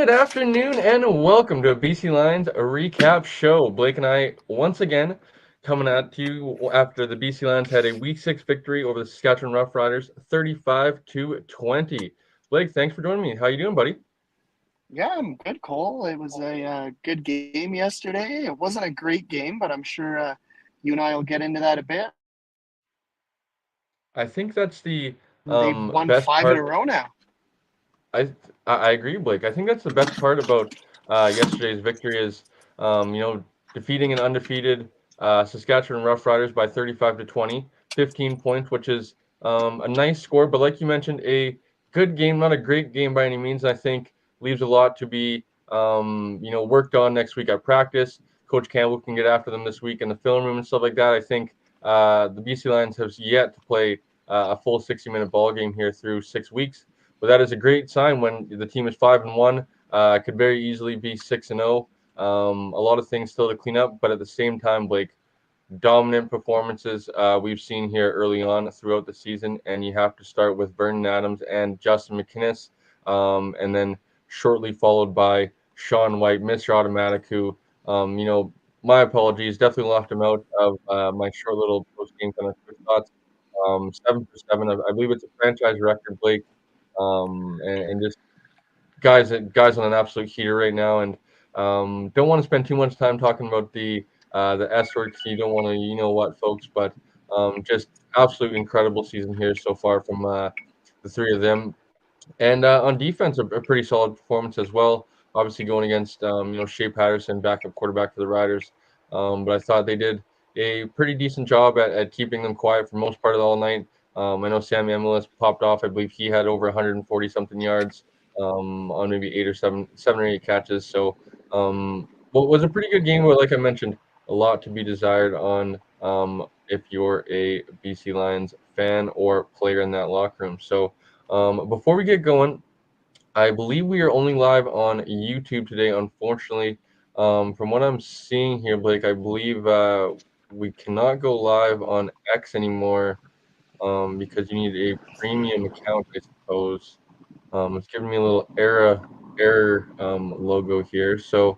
Good afternoon and welcome to a BC Lions recap show. Blake and I once again coming at you after the BC Lions had a Week 6 victory over the Saskatchewan Roughriders, 35-20. Blake, thanks for joining me. How you doing, buddy? Yeah, I'm good, Cole. It was a good game yesterday. It wasn't a great game, but I'm sure you and I will get into that a bit. I think that's the They've won best five in a part. row now. I I agree, Blake. I think that's the best part about yesterday's victory is defeating an undefeated Saskatchewan Roughriders by 35-20, 15 points, which is a nice score. But like you mentioned, a good game, not a great game by any means. I think leaves a lot to be worked on next week at practice. Coach Campbell can get after them this week in the film room and stuff like that. I think the BC Lions have yet to play a full 60-minute ball game here through 6 weeks. But that is a great sign when the team is 5-1. Could very easily be 6-0. A lot of things still to clean up, but at the same time, Blake, dominant performances we've seen here early on throughout the season, and you have to start with Vernon Adams and Justin McInnes, and then shortly followed by Sean White, Mr. Automatic, who, my apologies, definitely left him out of my short little post-game kind of quick thoughts. 7 for 7, I believe it's a franchise record, Blake, and just guys on an absolute heater right now, and don't want to spend too much time talking about the S word 'cause you don't want to, you know what, folks, but just absolute incredible season here so far from the three of them. And on defense, a pretty solid performance as well. Obviously, going against Shea Patterson, backup quarterback for the Riders. But I thought they did a pretty decent job at keeping them quiet for most part of the all night. I know Sammy Emilis popped off. I believe he had over 140 something yards on maybe seven or eight catches. So, what was a pretty good game. But like I mentioned, a lot to be desired on if you're a BC Lions fan or player in that locker room. So. Before we get going, I believe we are only live on YouTube today, unfortunately. From what I'm seeing here, Blake, I believe we cannot go live on X anymore because you need a premium account, I suppose. It's giving me a little error logo here. So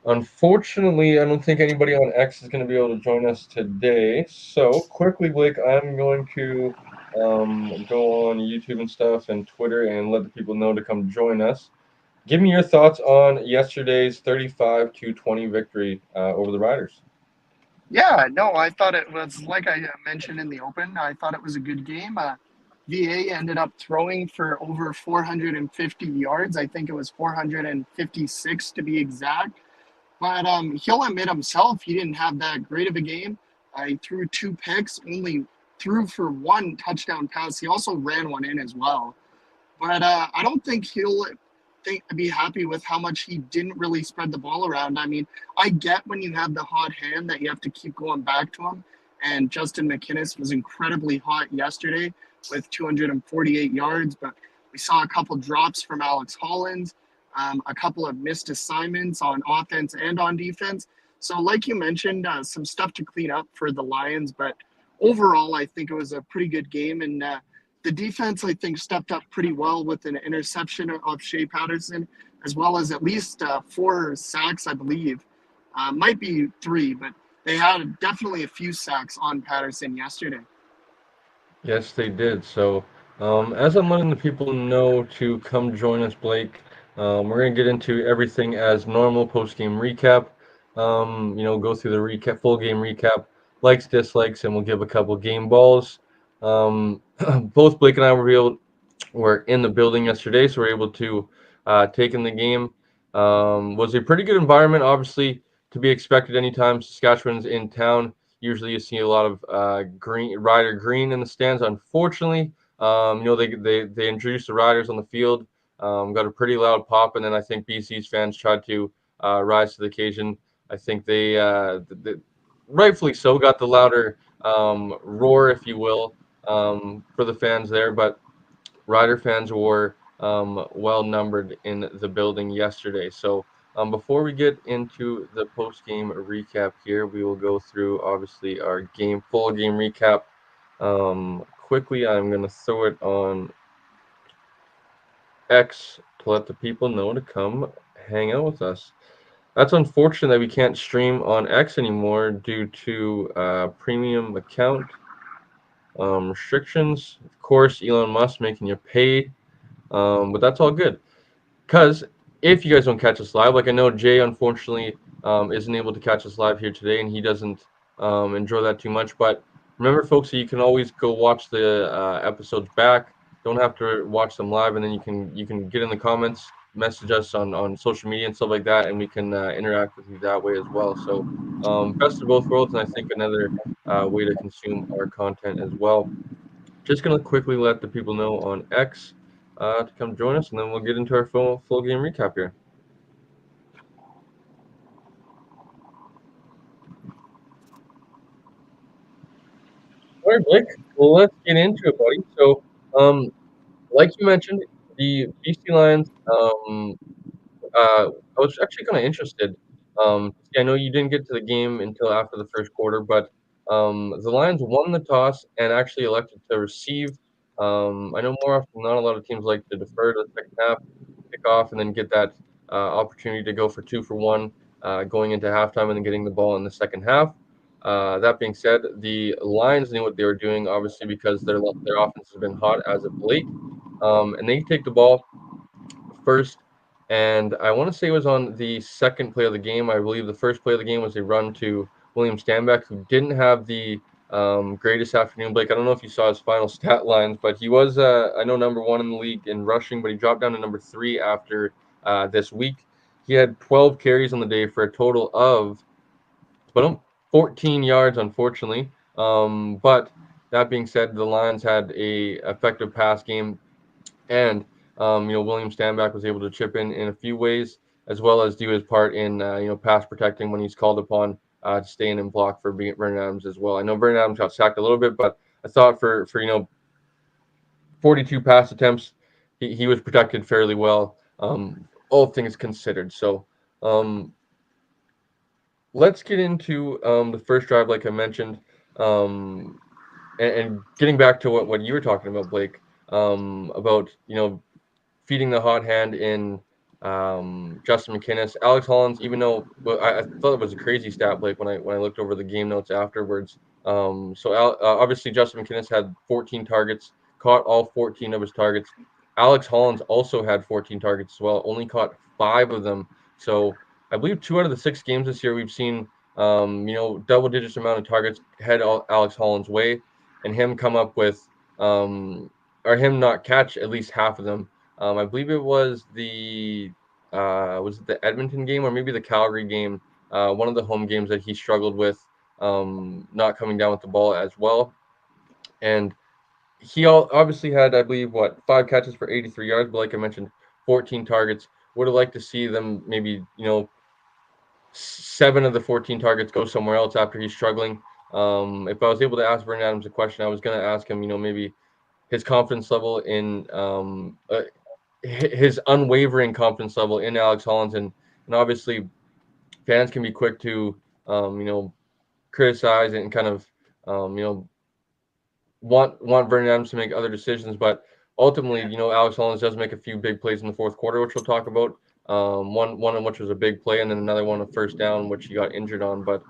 unfortunately, I don't think anybody on X is going to be able to join us today. So, quickly, Blake, I'm going to go on YouTube and stuff and Twitter and let the people know to come join us. Give me your thoughts on yesterday's 35-20 victory over the Riders. Yeah, no, I thought it was like I mentioned in the open. I thought it was a good game. VA ended up throwing for over 450 yards. I think it was 456 to be exact. But he'll admit himself he didn't have that great of a game. He threw two picks, only threw for one touchdown pass. He also ran one in as well. But I don't think he'll be happy with how much he didn't really spread the ball around. I mean, I get when you have the hot hand that you have to keep going back to him. And Justin McInnes was incredibly hot yesterday with 248 yards, but we saw a couple drops from Alex Hollins, a couple of missed assignments on offense and on defense. So, like you mentioned, some stuff to clean up for the Lions, but overall, I think it was a pretty good game. And the defense, I think, stepped up pretty well with an interception of Shea Patterson, as well as at least four sacks, I believe. Might be three, but they had definitely a few sacks on Patterson yesterday. Yes, they did. So, as I'm letting the people know to come join us, Blake, we're going to get into everything as normal post game recap. Go through the recap, full game recap, likes, dislikes, and we'll give a couple game balls. Both Blake and I were in the building yesterday, so we're able to take in the game. Was a pretty good environment, obviously, to be expected anytime Saskatchewan's in town. Usually, you see a lot of rider green in the stands. Unfortunately, they introduced the riders on the field, got a pretty loud pop, and then I think BC's fans tried to rise to the occasion. I think they rightfully so got the louder roar, if you will, for the fans there, but Rider fans were well numbered in the building yesterday. So before we get into the post game recap here, we will go through obviously our full game recap. Quickly, I'm going to throw it on X to let the people know to come hang out with us. That's unfortunate that we can't stream on X anymore due to premium account restrictions. Of course, Elon Musk making you pay, but that's all good. Because if you guys don't catch us live, like I know Jay unfortunately isn't able to catch us live here today, and he doesn't enjoy that too much. But remember, folks, that you can always go watch the episodes back. Don't have to watch them live, and then you can get in the comments, message us on social media and stuff like that, and we can interact with you that way as well. So best of both worlds, and I think another way to consume our content as well. Just gonna quickly let the people know on X to come join us, and then we'll get into our full game recap here. All right, Blake. Well, let's get into it, buddy. So, like you mentioned, the BC Lions. I was actually kind of interested. I know you didn't get to the game until after the first quarter, but the Lions won the toss and actually elected to receive. I know more often than not, a lot of teams like to defer to the second half, kick off, and then get that opportunity to go for 2 for 1 going into halftime and then getting the ball in the second half. That being said, the Lions knew what they were doing, obviously, because their offense has been hot as of late, and they take the ball first, and I want to say it was on the second play of the game. I believe the first play of the game was a run to William Stanback, who didn't have the greatest afternoon. Blake, I don't know if you saw his final stat lines, but he was, I know, number 1 in the league in rushing, but he dropped down to number 3 after this week. He had 12 carries on the day for a total of but 14 yards, unfortunately. But that being said, the Lions had a effective pass game, and William Stanback was able to chip in a few ways, as well as do his part in pass protecting when he's called upon to stay in and block for Vernon Adams as well. I know Vernon Adams got sacked a little bit, but I thought for 42 pass attempts, he was protected fairly well, all things considered. So let's get into the first drive, like I mentioned, and getting back to what you were talking about, Blake, about feeding the hot hand in Justin McInnis, Alex Hollins. Even though I thought it was a crazy stat, Blake, when I looked over the game notes afterwards. Obviously Justin McInnis had 14 targets, caught all 14 of his targets. Alex Hollins also had 14 targets as well, only caught 5 of them. So I believe 2 out of the 6 games this year we've seen double digits amount of targets head Alex Hollins' way, and him come up with or him not catch at least half of them. I believe it was it the Edmonton game or maybe the Calgary game, one of the home games that he struggled with not coming down with the ball as well. And he obviously had, I believe, 5 catches for 83 yards, but like I mentioned, 14 targets. Would have liked to see them maybe 7 of the 14 targets go somewhere else after he's struggling. If I was able to ask Vernon Adams a question, I was going to ask him, maybe his confidence level in his unwavering confidence level in Alex Hollins, and obviously fans can be quick to criticize and kind of want Vernon Adams to make other decisions, but ultimately Alex Hollins does make a few big plays in the fourth quarter, which we'll talk about. One of which was a big play, and then another one a first down, which he got injured on. But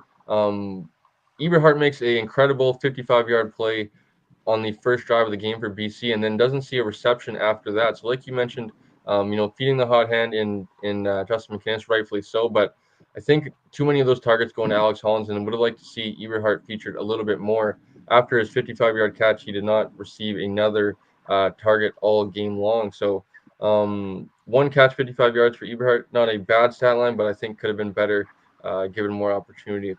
Eberhardt makes a incredible 55-yard play on the first drive of the game for BC, and then doesn't see a reception after that. So, like you mentioned, feeding the hot hand in Justin McInnis, rightfully so. But I think too many of those targets going to Alex Hollins, and would have liked to see Eberhardt featured a little bit more. After his 55-yard catch, he did not receive another target all game long. So, one catch, 55 yards for Eberhardt, not a bad stat line, but I think could have been better given more opportunity.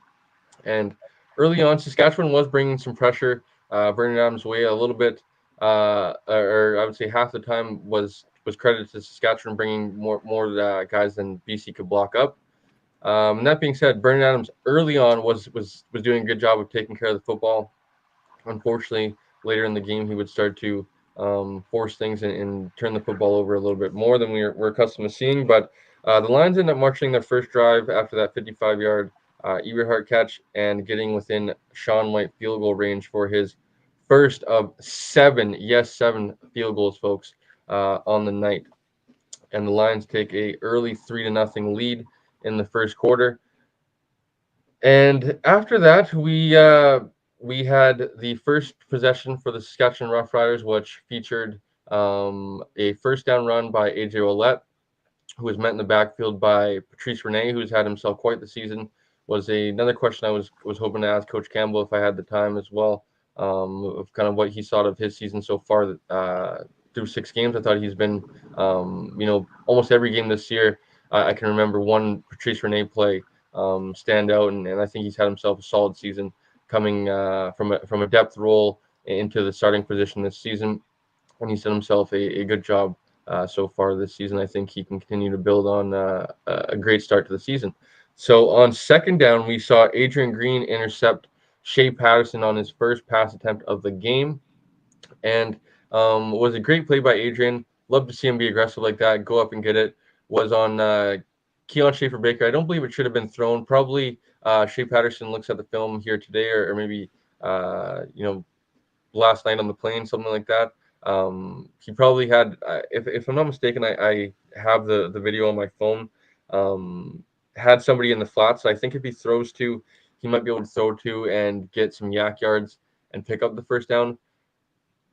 And early on, Saskatchewan was bringing some pressure Vernon Adams' way a little bit, or I would say half the time was credited to Saskatchewan bringing more guys than BC could block up. And that being said, Vernon Adams early on was doing a good job of taking care of the football. Unfortunately, later in the game, he would start to force things and turn the football over a little bit more than we're accustomed to seeing. But the Lions ended up marching their first drive after that 55-yard Eberhardt catch and getting within Sean White field goal range for his first of 7, yes, 7 field goals, folks, on the night. and the Lions take a early 3-0 lead in the first quarter. And after that, we had the first possession for the Saskatchewan Roughriders, which featured a first down run by AJ Ouellette, who was met in the backfield by Patrice Rene, who's had himself quite the season. Was another question I was hoping to ask Coach Campbell if I had the time as well, of kind of what he thought of his season so far through 6 games. I thought he's been, almost every game this year. I can remember one Patrice Rene play stand out, and I think he's had himself a solid season coming from a depth role into the starting position this season, and he's done himself a good job so far this season. I think he can continue to build on a great start to the season. So on second down, we saw Adrian Green intercept Shea Patterson on his first pass attempt of the game, and was a great play by Adrian. Love to see him be aggressive like that, go up and get it. Was on Keon Schaefer-Baker. I don't believe it should have been thrown. Probably Shea Patterson looks at the film here today, or maybe last night on the plane, something like that. He probably had, if I'm not mistaken, I have the video on my phone. Had somebody in the flats. So I think if he throws to, he might be able to throw to and get some yak yards and pick up the first down.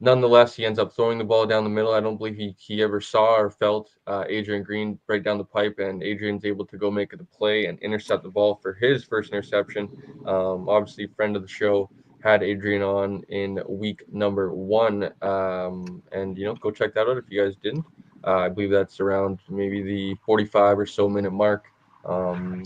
Nonetheless, he ends up throwing the ball down the middle. I don't believe he ever saw or felt Adrian Green right down the pipe, and Adrian's able to go make the play and intercept the ball for his first interception. Obviously, friend of the show, had Adrian on in week number 1, and go check that out if you guys didn't. I believe that's around maybe the 45 or so minute mark.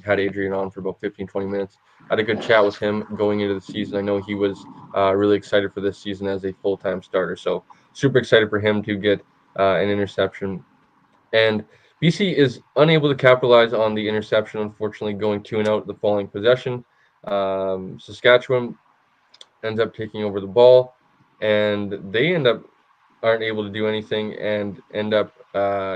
Had Adrian on for about 15, 20 minutes. Had a good chat with him going into the season. I know he was really excited for this season as a full-time starter. So super excited for him to get an interception. And BC is unable to capitalize on the interception, unfortunately, going 2-0 the following possession. Saskatchewan ends up taking over the ball, and they aren't able to do anything and end up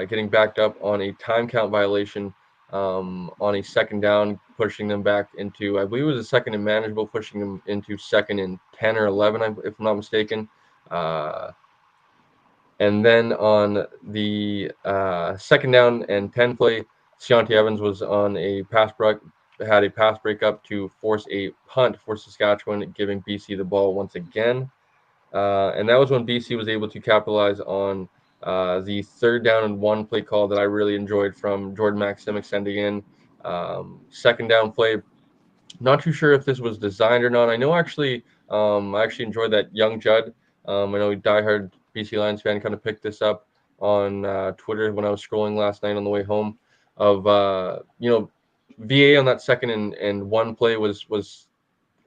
getting backed up on a time count violation on a second down, pushing them back into, I believe it was a second and manageable, pushing them into second and 10 or 11, if I'm not mistaken. Uh, and then on the second down and 10 play, Seontae Evans was on had a pass break up to force a punt for Saskatchewan, giving BC the ball once again. And that was when BC was able to capitalize on the third down and 1 play call that I really enjoyed from Jordan Maximic sending in. Second down play, not too sure if this was designed or not. I actually enjoyed that young Judd. I know diehard BC Lions fan kind of picked this up on Twitter when I was scrolling last night on the way home. Of VA on that second and 1 play was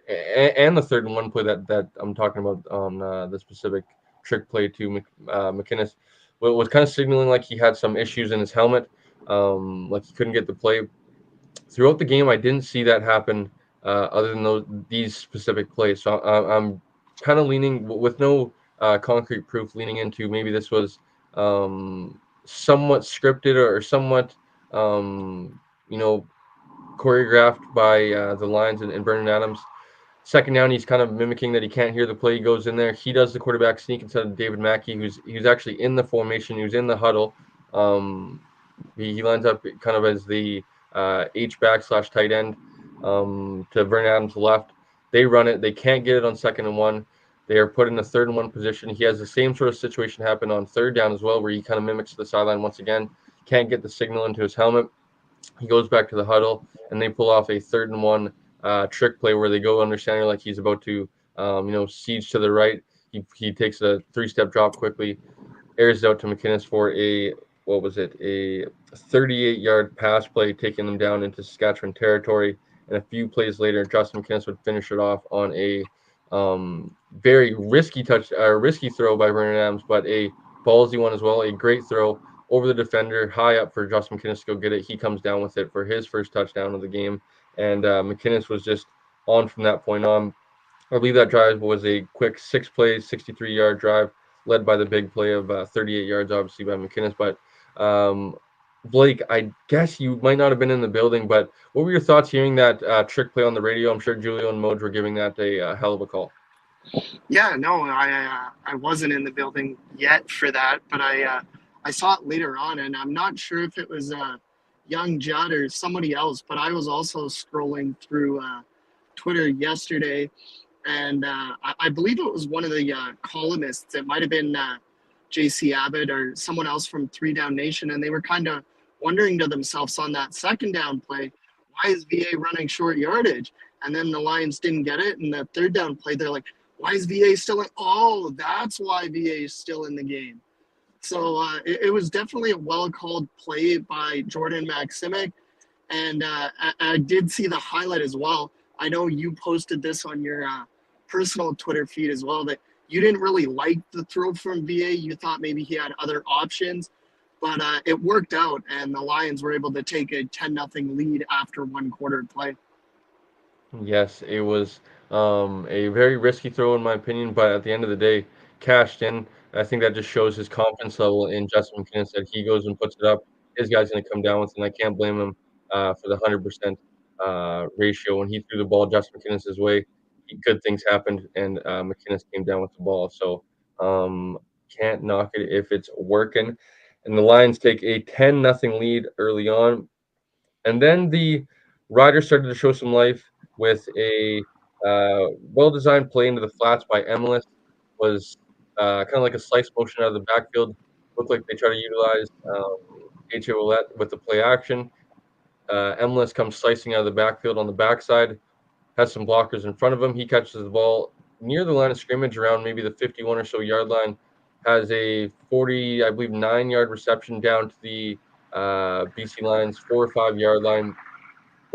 and the third and 1 play that I'm talking about on the specific trick play to McInnes was kind of signaling like he had some issues in his helmet, like he couldn't get the play. Throughout the game, I didn't see that happen other than these specific plays. So I'm kind of leaning with no concrete proof, leaning into maybe this was somewhat scripted or somewhat um, you know choreographed by the Lions and Vernon Adams. Second down, he's kind of mimicking that he can't hear the play. He goes in there. He does the quarterback sneak instead of David Mackey, who's actually in the formation. He was in the huddle. Um, he lines up kind of as the H back / tight end to Vernon Adams' left. They run it. They can't get it on second and 1. They are put in a third and 1 position. He has the same sort of situation happen on third down as well, where he kind of mimics the sideline once again. Can't get the signal into his helmet. He goes back to the huddle, and they pull off a third and 1 trick play where they go under center like he's about to, siege to the right. He takes a 3-step drop quickly, airs it out to McInnes for a 38-yard pass play, taking them down into Saskatchewan territory. And a few plays later, Justin McInnes would finish it off on a very risky throw by Vernon Adams, but a ballsy one as well. A great throw over the defender, high up for Justin McInnes to go get it. He comes down with it for his first touchdown of the game, and McInnes was just on from that point on. I believe that drive was a quick 6 plays, 63-yard drive, led by the big play of 38 yards, obviously, by McInnes. But Blake, I guess you might not have been in the building, but what were your thoughts hearing that trick play on the radio? I'm sure Julio and Moj were giving that a hell of a call. Yeah, no, I wasn't in the building yet for that, but I saw it later on, and I'm not sure if it was young Judd or somebody else, but I was also scrolling through Twitter yesterday, and I believe it was one of the columnists. It might have been JC Abbott or someone else from Three Down Nation, and they were kind of wondering to themselves on that second down play, why is VA running short yardage? And then the Lions didn't get it, and the third down play, they're like, why is VA still in? Oh, that's why VA is still in the game. So it was definitely a well called play by Jordan Maximic. And I did see the highlight as well. I know you posted this on your personal Twitter feed as well, that you didn't really like the throw from VA. You thought maybe he had other options, but it worked out, and the Lions were able to take a 10-0 lead after one quarter play. Yes, it was a very risky throw in my opinion, but at the end of the day, cashed in. I think that just shows his confidence level in Justin McInnis that he goes and puts it up. His guy's going to come down with it, and I can't blame him for the 100% ratio. When he threw the ball Justin McInnis's way, good things happened, and McInnis came down with the ball. So can't knock it if it's working. And the Lions take a 10-0 lead early on. And then the Riders started to show some life with a well-designed play into the flats by Emilus. Was kind of like a slice motion out of the backfield. Looked like they try to utilize H.A. Ouellette with the play action. Emilus comes slicing out of the backfield on the backside, has some blockers in front of him. He catches the ball near the line of scrimmage around maybe the 51 or so yard line, has a 40, I believe, 9-yard reception down to the BC Lions 4 or 5 yard line,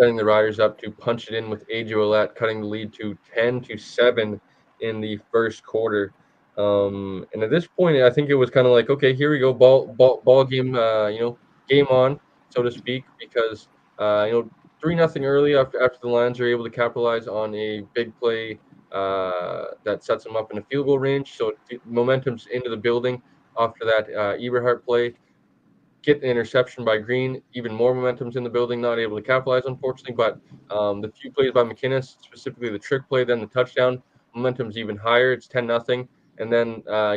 setting the Riders up to punch it in with AJ Ouellette, cutting the lead to 10-7 in the first quarter. And at this point, I think it was kind of like, okay, here we go, ball game, game on, so to speak, because 3-0 early after the Lions are able to capitalize on a big play that sets them up in a field goal range. So momentum's into the building after that Eberhardt play. Get the interception by Green, even more momentum's in the building, not able to capitalize, unfortunately. But the few plays by McInnis, specifically the trick play, then the touchdown, momentum's even higher. It's 10-0. And then, I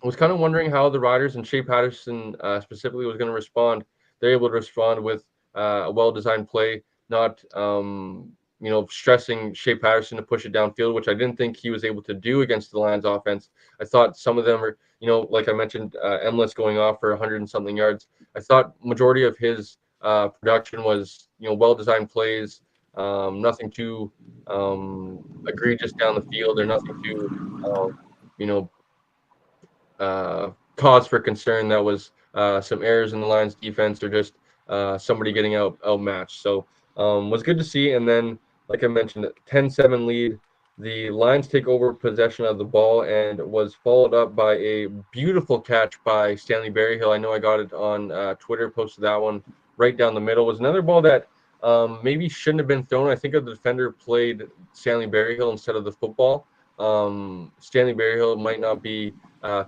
was kind of wondering how the Riders and Shea Patterson specifically was going to respond. They're able to respond with a well-designed play, not stressing Shea Patterson to push it downfield, which I didn't think he was able to do against the Lions offense. I thought some of them are, like I mentioned, Emilus going off for 100 and something yards. I thought majority of his production was, well-designed plays, nothing too egregious down the field or nothing too, you know, cause for concern that was some errors in the Lions defense or just somebody getting outmatched. So was good to see. And then, like I mentioned, 10-7 lead. The Lions take over possession of the ball and was followed up by a beautiful catch by Stanley Berryhill. I know I got it on Twitter, posted that one right down the middle. It was another ball that maybe shouldn't have been thrown. I think the defender played Stanley Berryhill instead of the football. Stanley Berryhill might not be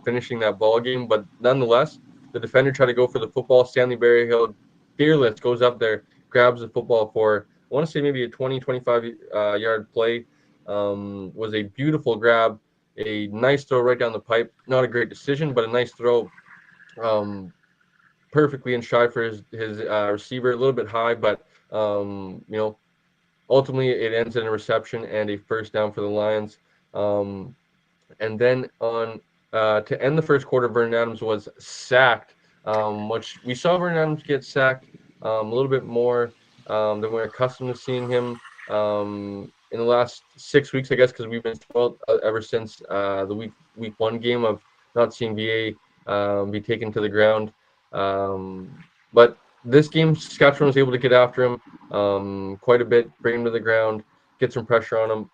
finishing that ball game, but nonetheless, the defender tried to go for the football. Stanley Berryhill, fearless, goes up there, grabs the football for, I want to say maybe a 20, 25 yard play. Was a beautiful grab, a nice throw right down the pipe. Not a great decision, but a nice throw. Perfectly in stride for his receiver, a little bit high, but ultimately it ends in a reception and a first down for the Lions. And then on to end the first quarter, Vernon Adams was sacked, which we saw Vernon Adams get sacked a little bit more than we're accustomed to seeing him in the last 6 weeks, I guess, because we've been spoiled ever since the week one game of not seeing VA be taken to the ground. But this game, Saskatchewan was able to get after him quite a bit, bring him to the ground, get some pressure on him.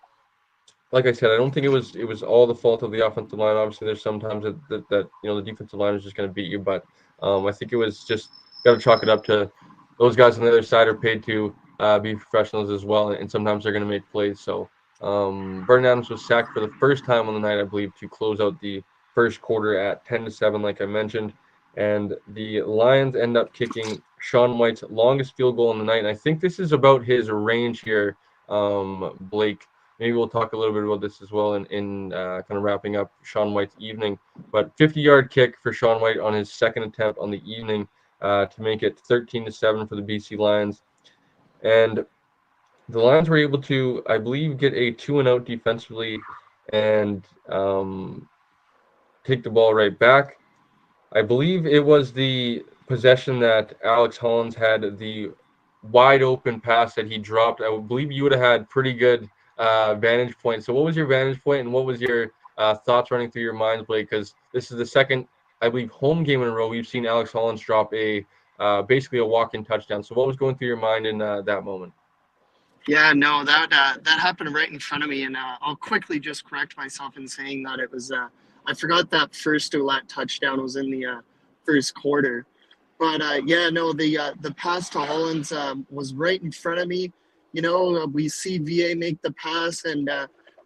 Like I said, I don't think it was all the fault of the offensive line. Obviously, there's sometimes that the defensive line is just going to beat you, but I think it was just got to chalk it up to those guys on the other side are paid to be professionals as well, and sometimes they're going to make plays. So Vernon Adams was sacked for the first time on the night, I believe, to close out the first quarter at 10-7, like I mentioned, and the Lions end up kicking Sean White's longest field goal in the night. And I think this is about his range here, Blake. maybe we'll talk a little bit about this as well in kind of wrapping up Sean White's evening. But 50-yard kick for Sean White on his second attempt on the evening to make it 13-7 for the BC Lions. And the Lions were able to, I believe, get a 2-and-out defensively and take the ball right back. I believe it was the possession that Alex Hollins had the wide open pass that he dropped. I believe you would have had pretty good vantage point. So, what was your vantage point, and what was your thoughts running through your minds, Blake? Because this is the second, I believe, home game in a row we've seen Alex Hollins drop a basically a walk-in touchdown. So, what was going through your mind in that moment? Yeah, no, that happened right in front of me, and I'll quickly just correct myself in saying that it was. I forgot that first Ouellette touchdown was in the first quarter, but yeah, no, the pass to Hollins was right in front of me. You know, we see VA make the pass, and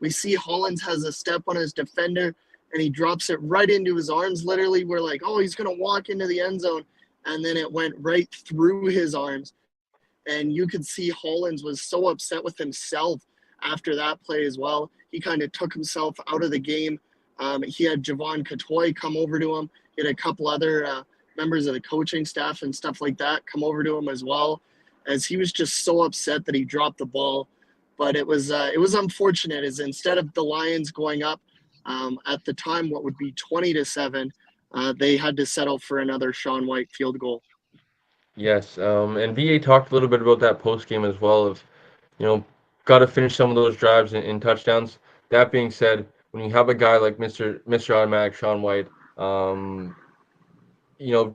we see Hollins has a step on his defender, and he drops it right into his arms. Literally, we're like, oh, he's gonna walk into the end zone, and then it went right through his arms, and you could see Hollins was so upset with himself after that play as well. He kind of took himself out of the game. He had Javon Katoy come over to him. He had a couple other members of the coaching staff and stuff like that come over to him as well, as he was just so upset that he dropped the ball. But it was unfortunate, as instead of the Lions going up at the time what would be 20-7, they had to settle for another Sean White field goal. Yes, and VA talked a little bit about that post game as well. Of got to finish some of those drives in touchdowns. That being said, when you have a guy like Mr. Automatic Sean White, um,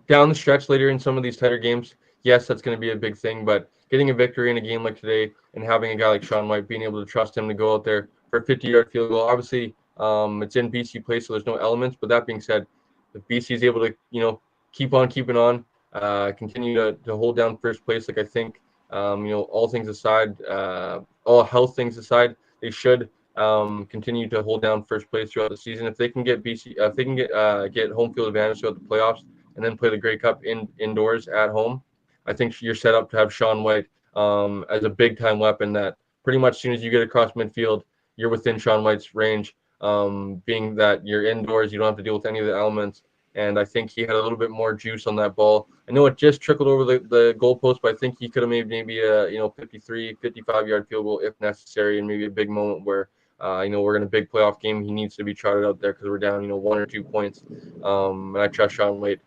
down the stretch later in some of these tighter games, yes, that's going to be a big thing. But getting a victory in a game like today and having a guy like Sean White, being able to trust him to go out there for a 50-yard field goal, obviously, it's in BC place, so there's no elements. But that being said, if BC is able to, keep on keeping on, continue to hold down first place, like I think, all things aside, all health things aside, they should continue to hold down first place throughout the season. If they can get if they can get home field advantage throughout the playoffs, and then play the Grey Cup indoors at home, I think you're set up to have Sean White as a big time weapon that pretty much as soon as you get across midfield, you're within Sean White's range. Being that you're indoors, you don't have to deal with any of the elements. And I think he had a little bit more juice on that ball. I know it just trickled over the goalpost, but I think he could have made maybe a 53, 55-yard field goal if necessary, and maybe a big moment where we're in a big playoff game. He needs to be trotted out there because we're down 1 or 2 points. And I trust Sean White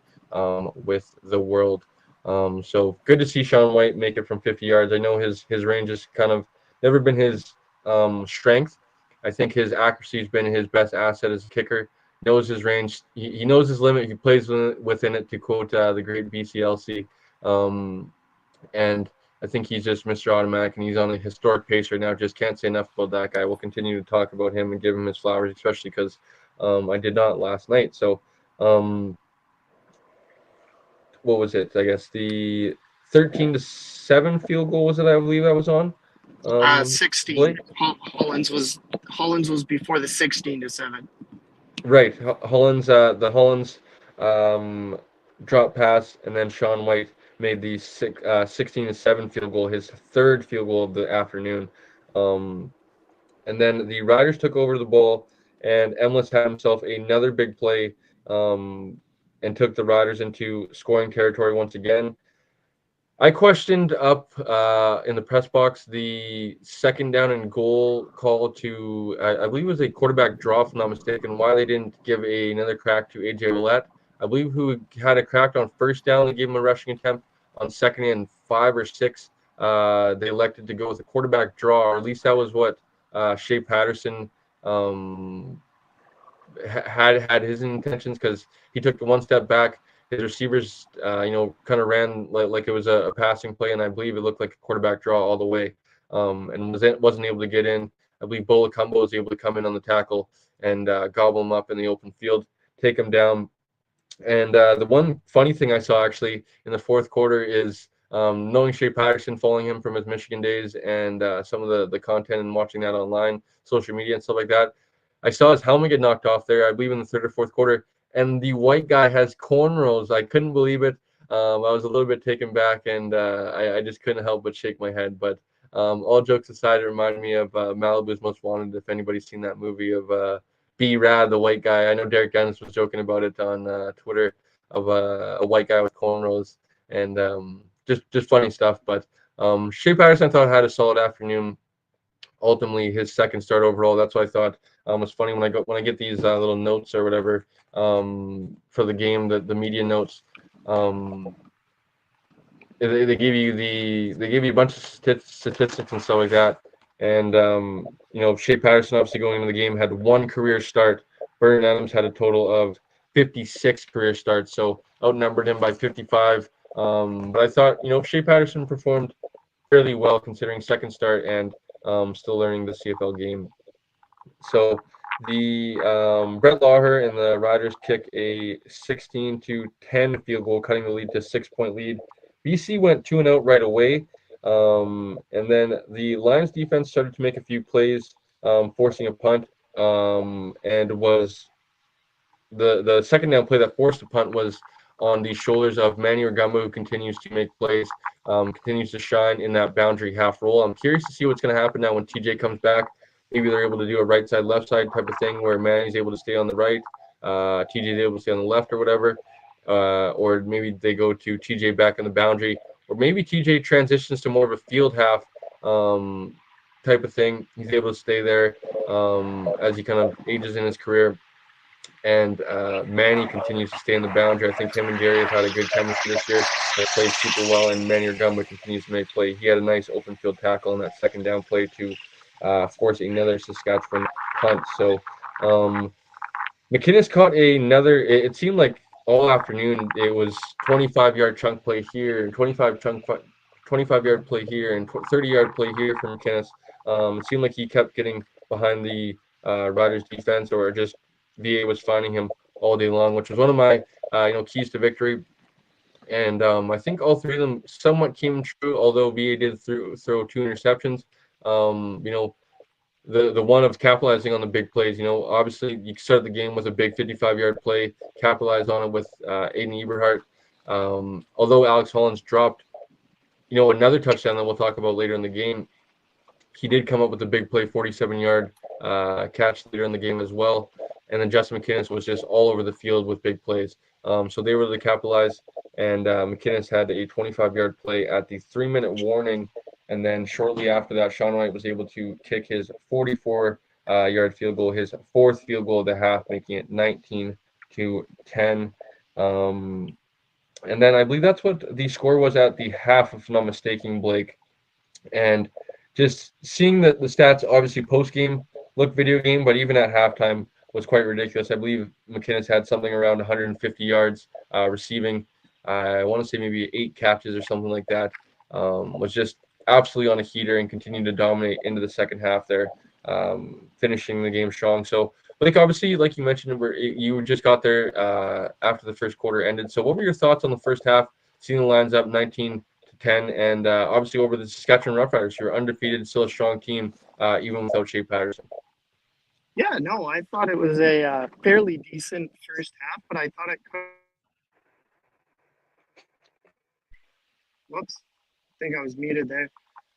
with the world. So good to see Sean White make it from 50 yards. I know his range has kind of never been his strength. I think his accuracy has been his best asset as a kicker. Knows his range. He knows his limit. He plays within it, to quote the great BCLC. And I think he's just Mr. Automatic, and he's on a historic pace right now. Just can't say enough about that guy. We'll continue to talk about him and give him his flowers, especially because I did not last night. So what was it? I guess the 13-7 field goal was it? I believe I was on. 16. Blake? Hollins was before the 16-7. Right. Hollins, the Hollins drop pass, and then Sean White made the 16-7 field goal, his third field goal of the afternoon. And then the Riders took over the ball, and Emlis had himself another big play and took the Riders into scoring territory once again. I questioned up in the press box the second down and goal call to, I believe it was a quarterback draw, if I'm not mistaken, why they didn't give another crack to AJ Ouellette. I believe who had a crack on first down, they gave him a rushing attempt. On second and 5 or 6, they elected to go with a quarterback draw, or at least that was what Shea Patterson had his intentions, because he took the one step back. His receivers, kind of ran like it was a passing play, and I believe it looked like a quarterback draw all the way, and wasn't able to get in. I believe Bola Kumbo was able to come in on the tackle and gobble him up in the open field, take him down. And the one funny thing I saw actually in the fourth quarter is knowing Shea Patterson, following him from his Michigan days, and some of the content and watching that online, social media and stuff like that. I saw his helmet get knocked off there, I believe in the third or fourth quarter, and the white guy has cornrows. I couldn't believe it. I was a little bit taken back, and I just couldn't help but shake my head. But All jokes aside, it reminded me of Malibu's Most Wanted. If anybody's seen that movie of B. Rad, the white guy, I know Derek Dennis was joking about it on Twitter of a white guy with cornrows, and just funny stuff. But Shea Patterson, I thought, had a solid afternoon. Ultimately, his second start overall. That's what I thought was funny when I get these little notes or whatever for the game, the media notes. Um, they give you a bunch of statistics and stuff like that. And Shea Patterson obviously going into the game had one career start. Vernon Adams had a total of 56 career starts, so outnumbered him by 55. But I thought Shea Patterson performed fairly well considering second start and still learning the CFL game. So the Brett Lawher and the Riders kick a 16-10 field goal, cutting the lead to 6-point lead. BC went 2-0 right away, and then the Lions defense started to make a few plays, forcing a punt, and was the second down play that forced the punt was on the shoulders of Manny Orgumba, who continues to make plays, continues to shine in that boundary half roll. I'm curious to see what's going to happen now when TJ comes back. Maybe they're able to do a right side, left side type of thing where Manny's able to stay on the right, TJ's able to stay on the left or whatever. Or maybe they go to TJ back in the boundary, or maybe TJ transitions to more of a field half type of thing. He's able to stay there as he kind of ages in his career. And Manny continues to stay in the boundary. I think him and Jerry have had a good chemistry this year. They played super well, and Manny Orgumba continues to make play. He had a nice open field tackle on that second down play to force another Saskatchewan punt. So McInnes caught another. It seemed like all afternoon it was 25-yard chunk play here and 25-yard play here and 30-yard play here for McInnes. It seemed like he kept getting behind the Riders defense, or just VA was finding him all day long, which was one of my keys to victory. And I think all three of them somewhat came true, although VA did throw two interceptions. The one of capitalizing on the big plays. Obviously you started the game with a big 55-yard play, capitalized on it with Aiden Eberhardt. Although Alex Hollins dropped, another touchdown that we'll talk about later in the game, he did come up with a big play, 47-yard catch later in the game as well. And then Justin McInnes was just all over the field with big plays. So they were able to capitalize, and McInnes had a 25-yard play at the 3-minute warning. And then shortly after that, Sean White was able to kick his 44-yard field goal, his fourth field goal of the half, making it 19-10. And then I believe that's what the score was at the half, if I'm not mistaken, Blake. And just seeing the stats, obviously post-game look video game, but even at halftime was quite ridiculous. I believe McInnes had something around 150 yards receiving. I want to say maybe 8 catches or something like that. Was just absolutely on a heater and continued to dominate into the second half there, finishing the game strong. So, Blake, obviously, like you mentioned, you just got there after the first quarter ended. So what were your thoughts on the first half, seeing the Lions up 19-10, and obviously over the Saskatchewan Roughriders, who are undefeated, still a strong team, even without Shea Patterson? Yeah, no, I thought it was a fairly decent first half, but I thought it could. Whoops, I think I was muted there.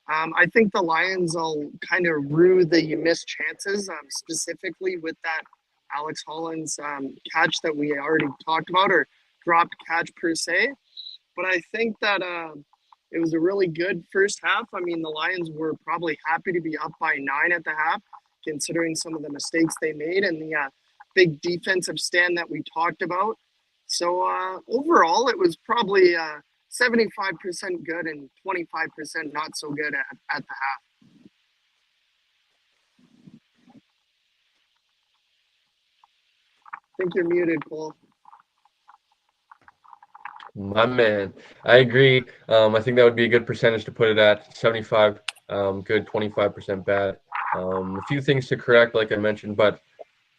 I think the Lions will kind of rue the missed chances, specifically with that Alex Hollins catch that we already talked about, or dropped catch per se. But I think that it was a really good first half. I mean, the Lions were probably happy to be up by 9 at the half, considering some of the mistakes they made and the big defensive stand that we talked about. So overall, it was probably 75% good and 25% not so good at the half. I think you're muted, Cole. My man, I agree. I think that would be a good percentage to put it at 75 good, 25% bad. A few things to correct, like I mentioned, but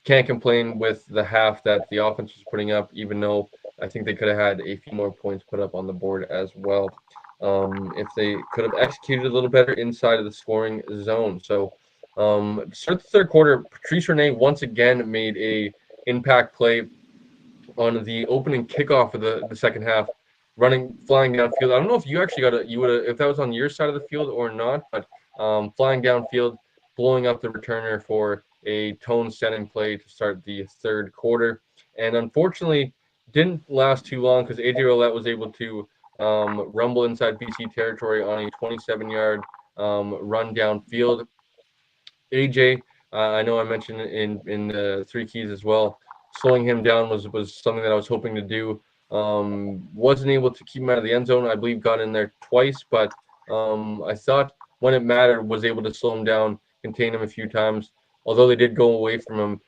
can't complain with the half that the offense was putting up, even though I think they could have had a few more points put up on the board as well. If they could have executed a little better inside of the scoring zone. So start the third quarter, Patrice Rene once again made a impact play on the opening kickoff of the second half, flying downfield. I don't know if you actually if that was on your side of the field or not, but flying downfield, blowing up the returner for a tone-setting play to start the third quarter. And unfortunately, didn't last too long because AJ Ouellette was able to rumble inside BC territory on a 27-yard run downfield. AJ, I know I mentioned in the three keys as well. Slowing him down was something that I was hoping to do. Wasn't able to keep him out of the end zone. I believe got in there twice, but I thought when it mattered was able to slow him down, contain him a few times. Although they did go away from him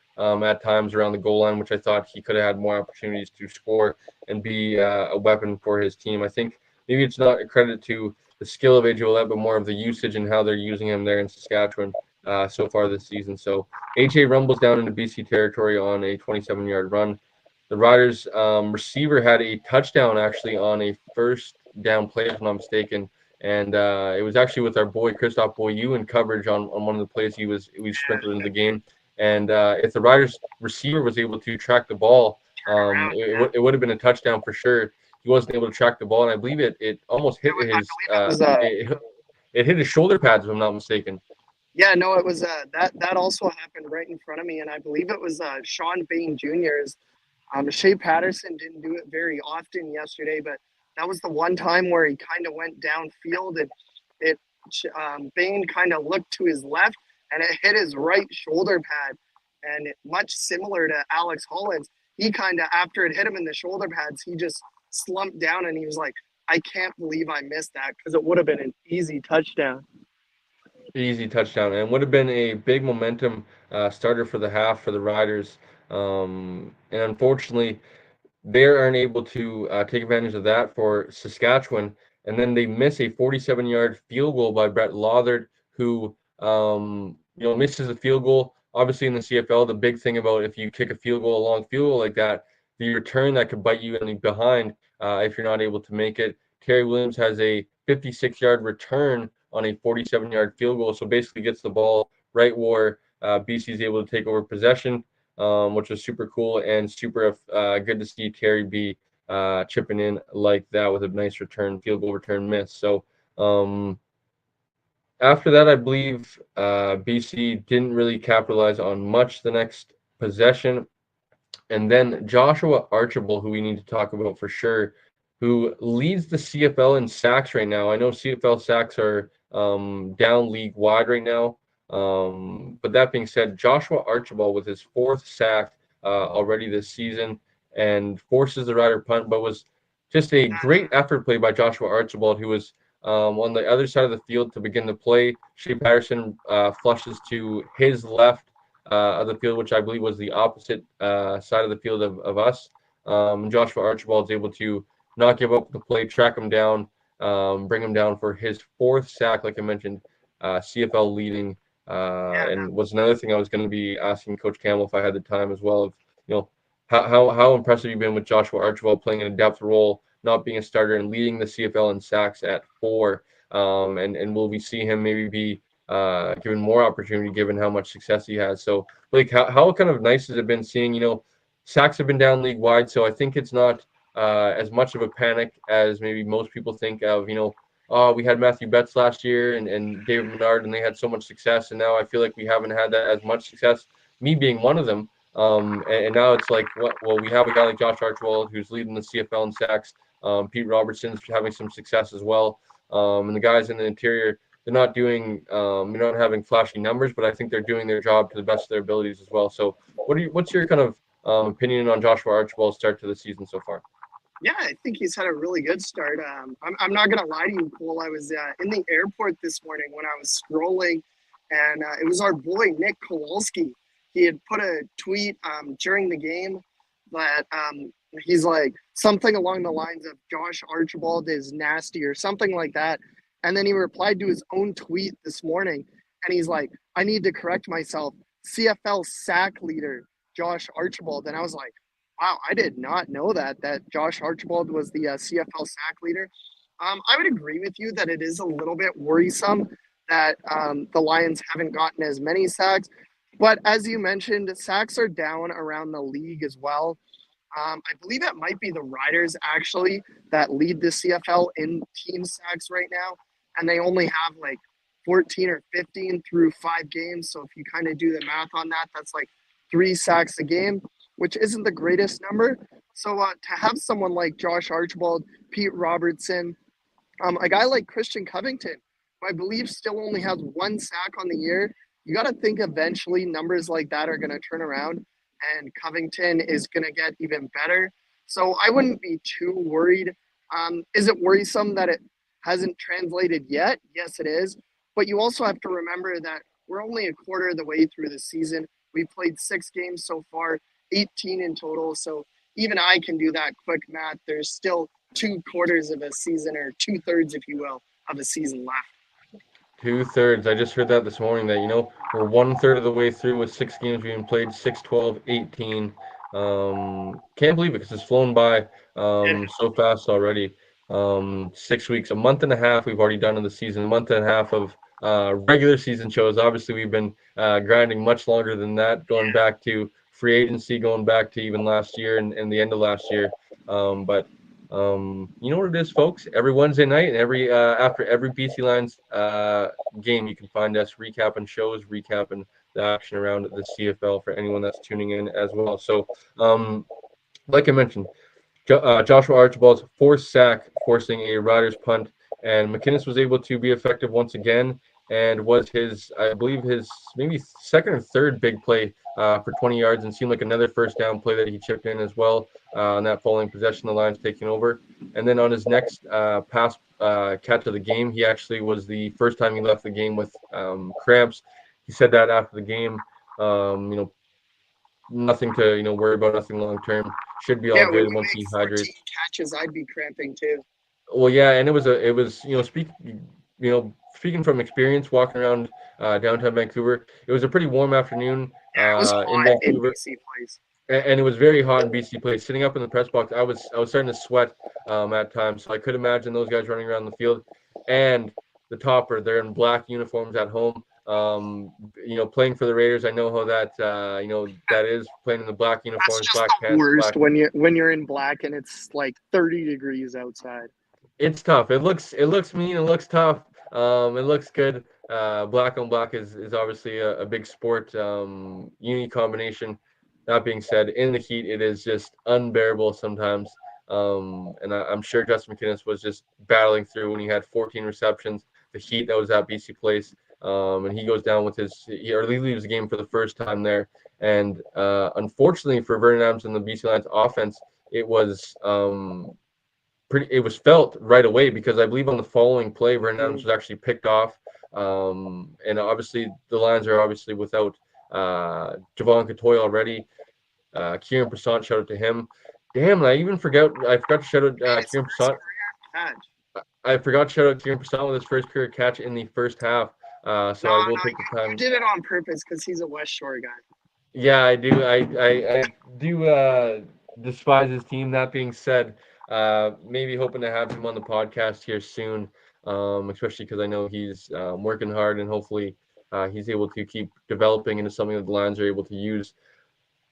at times around the goal line, which I thought he could have had more opportunities to score and be a weapon for his team. I think maybe it's not a credit to the skill of AJ Ouellette, but more of the usage and how they're using him there in Saskatchewan so far this season. So AJ rumbles down into BC territory on a 27-yard run. The Riders receiver had a touchdown actually on a first down play, if I'm not mistaken. And it was actually with our boy Christophe Boyu in coverage on one of the plays we sprinkled into the game. And if the Riders receiver was able to track the ball, it would have been a touchdown for sure. He wasn't able to track the ball, and I believe it almost hit I his believe it was it hit his shoulder pads, if I'm not mistaken. yeah, no, it was that also happened right in front of me, and I believe it was Sean Bain Jr.'s. Shea Patterson didn't do it very often yesterday, but that was the one time where he kind of went downfield and it Bain kind of looked to his left and it hit his right shoulder pad, and much similar to Alex Hollins, he kind of after it hit him in the shoulder pads, he just slumped down and he was like, "I can't believe I missed that because it would have been an easy touchdown." Easy touchdown, and would have been a big momentum starter for the half for the Riders. And unfortunately, they aren't able to take advantage of that for Saskatchewan. And then they miss a 47-yard field goal by Brett Lothard, who misses a field goal. Obviously, in the CFL, the big thing about if you kick a field goal, a long field goal like that, the return that could bite you in the behind if you're not able to make it. Terry Williams has a 56-yard return on a 47-yard field goal, so basically gets the ball right where BC is able to take over possession, which was super cool and super good to see Terry be chipping in like that with a nice return, field goal return miss. So after that, I believe BC didn't really capitalize on much the next possession. And then Joshua Archibald, who we need to talk about for sure, who leads the CFL in sacks right now. I know CFL sacks are down league wide right now. But that being said, Joshua Archibald with his fourth sack already this season and forces the Rider punt, but was just a great effort play by Joshua Archibald, who was on the other side of the field to begin the play. Shea Patterson flushes to his left of the field, which I believe was the opposite side of the field of us. Joshua Archibald is able to not give up the play, track him down, bring him down for his fourth sack, like I mentioned, CFL leading. And was another thing I was going to be asking Coach Campbell if I had the time as well. Of how impressive you've been with Joshua Archibald playing in a depth role, not being a starter, and leading the CFL in sacks at 4. And will we see him maybe be given more opportunity given how much success he has? So, like, how kind of nice has it been seeing, sacks have been down league wide, so I think it's not as much of a panic as maybe most people think of, oh, we had Matthew Betts last year and David Menard, and they had so much success, and now I feel like we haven't had that as much success, me being one of them. And now it's like, well, we have a guy like Josh Archibald who's leading the CFL in sacks. Pete Robertson's having some success as well. And the guys in the interior, they're not doing, they're not having flashy numbers, but I think they're doing their job to the best of their abilities as well. So what's your kind of opinion on Joshua Archibald's start to the season so far? Yeah, I think he's had a really good start. I'm not going to lie to you, Cole. I was in the airport this morning when I was scrolling, and it was our boy, Nick Kowalski. He had put a tweet during the game that he's like something along the lines of Josh Archibald is nasty or something like that. And then he replied to his own tweet this morning, and he's like, I need to correct myself. CFL sack leader, Josh Archibald. And I was like, wow, I did not know that Josh Archibald was the CFL sack leader. I would agree with you that it is a little bit worrisome that the Lions haven't gotten as many sacks. But as you mentioned, sacks are down around the league as well. I believe it might be the Riders actually that lead the CFL in team sacks right now, and they only have like 14 or 15 through 5 games. So if you kind of do the math on that, that's like 3 sacks a game, which isn't the greatest number. So to have someone like Josh Archibald, Pete Robertson, a guy like Christian Covington, who I believe still only has 1 sack on the year, you got to think eventually numbers like that are going to turn around and Covington is going to get even better. So I wouldn't be too worried. Is it worrisome that it hasn't translated yet? Yes, it is. But you also have to remember that we're only a quarter of the way through the season. We've played 6 games so far, 18 in total. So even I can do that quick math. There's still 2 quarters of a season, or 2/3, if you will, of a season left. 2/3. I just heard that this morning that, we're 1/3 of the way through with 6 games being played, 6, 12, 18. Can't believe it because it's flown by Yeah, so fast already. 6 weeks, a month and a half we've already done in the season, a month and a half of regular season shows. Obviously, we've been grinding much longer than that, going back to free agency, going back to even last year and the end of last year. But you know what it is, folks? Every Wednesday night and every after every BC Lions game, you can find us recapping shows, recapping the action around the CFL for anyone that's tuning in as well. So, like I mentioned, Joshua Archibald's forced sack, forcing a Riders punt, and McInnes was able to be effective once again, and was his, I believe, his maybe second or third big play for 20 yards, and seemed like another first down play that he chipped in as well on that following possession, the Lions taking over. And then on his next pass catch of the game, he actually was the first time he left the game with cramps. He said that after the game, you know, nothing to worry about, nothing long term. Should be all yeah. When good you once make he 14 hydrates. catches, I'd be cramping too. Well, yeah, and it was speaking from experience, walking around downtown Vancouver. It was a pretty warm afternoon Yeah, it was in hot in Vancouver, BC Place. and it was very hot in BC Place. Sitting up in the press box, I was starting to sweat at times, so I could imagine those guys running around the field, and the topper. They're in black uniforms at home. Playing for the Raiders. I know how that that is, playing in the black That's uniforms, just black the pants, worst black. when you're in black and it's like 30 degrees outside. It's tough. It looks mean. It looks tough. It looks good. Black on black is obviously a big sport. Uni combination. That being said, in the heat, it is just unbearable sometimes. And I'm sure Justin McInnes was just battling through when he had 14 receptions. The heat that was at BC Place, and he goes down with or he leaves the game for the first time there. And unfortunately for Vernon Adams and the BC Lions offense, it was it was felt right away, because I believe on the following play, Vernon Adams Mm. was actually picked off. And obviously the Lions are obviously without Javon Catoy already. Kieran Passant, shout out to him. Damn, and I forgot to shout out Man, it's the Kieran first Passant. career catch. I forgot to shout out Kieran Passant with his first career catch in the first half. No, So I will no, take the you time. did it on purpose because he's a West Shore guy. Yeah, I do. I do despise his team. That being said, maybe hoping to have him on the podcast here soon, especially because I know he's working hard, and hopefully he's able to keep developing into something that the Lions are able to use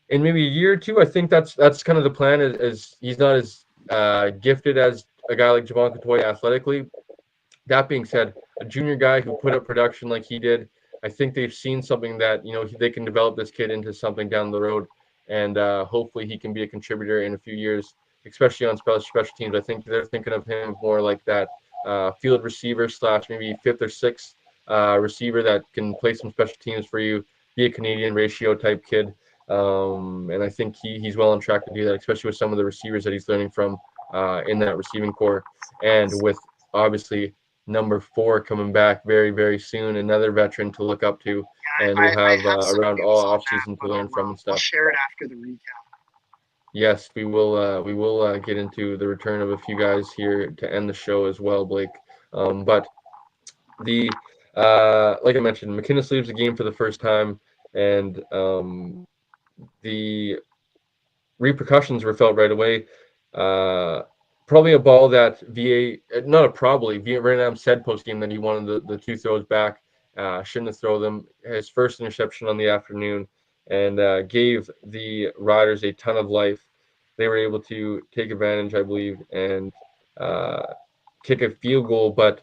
in maybe a year or two. I think that's kind of the plan. Is he's not as gifted as a guy like Javon Catoy athletically. That being said, a junior guy who put up production like he did, I think they've seen something that they can develop this kid into something down the road, and hopefully he can be a contributor in a few years, especially on special teams. I think they're thinking of him more like that field receiver slash maybe fifth or sixth receiver that can play some special teams for you, be a Canadian ratio type kid. And I think he's well on track to do that, especially with some of the receivers that he's learning from in that receiving core, and with obviously number 4 coming back very, very soon. Another veteran to look up to, and I, we'll I have have some around news all on that, offseason to but learn from and I'll stuff. share it after the recap. Yes, we will. We will get into the return of a few guys here to end the show as well, Blake. But the like I mentioned, McInnes leaves the game for the first time, and the repercussions were felt right away. Uh, Probably a ball that not a probably, Vernon said post game that he wanted the 2 throws back. Shouldn't have thrown them. His first interception on the afternoon, and gave the Riders a ton of life. They were able to take advantage, I believe, and uh, kick a field goal. But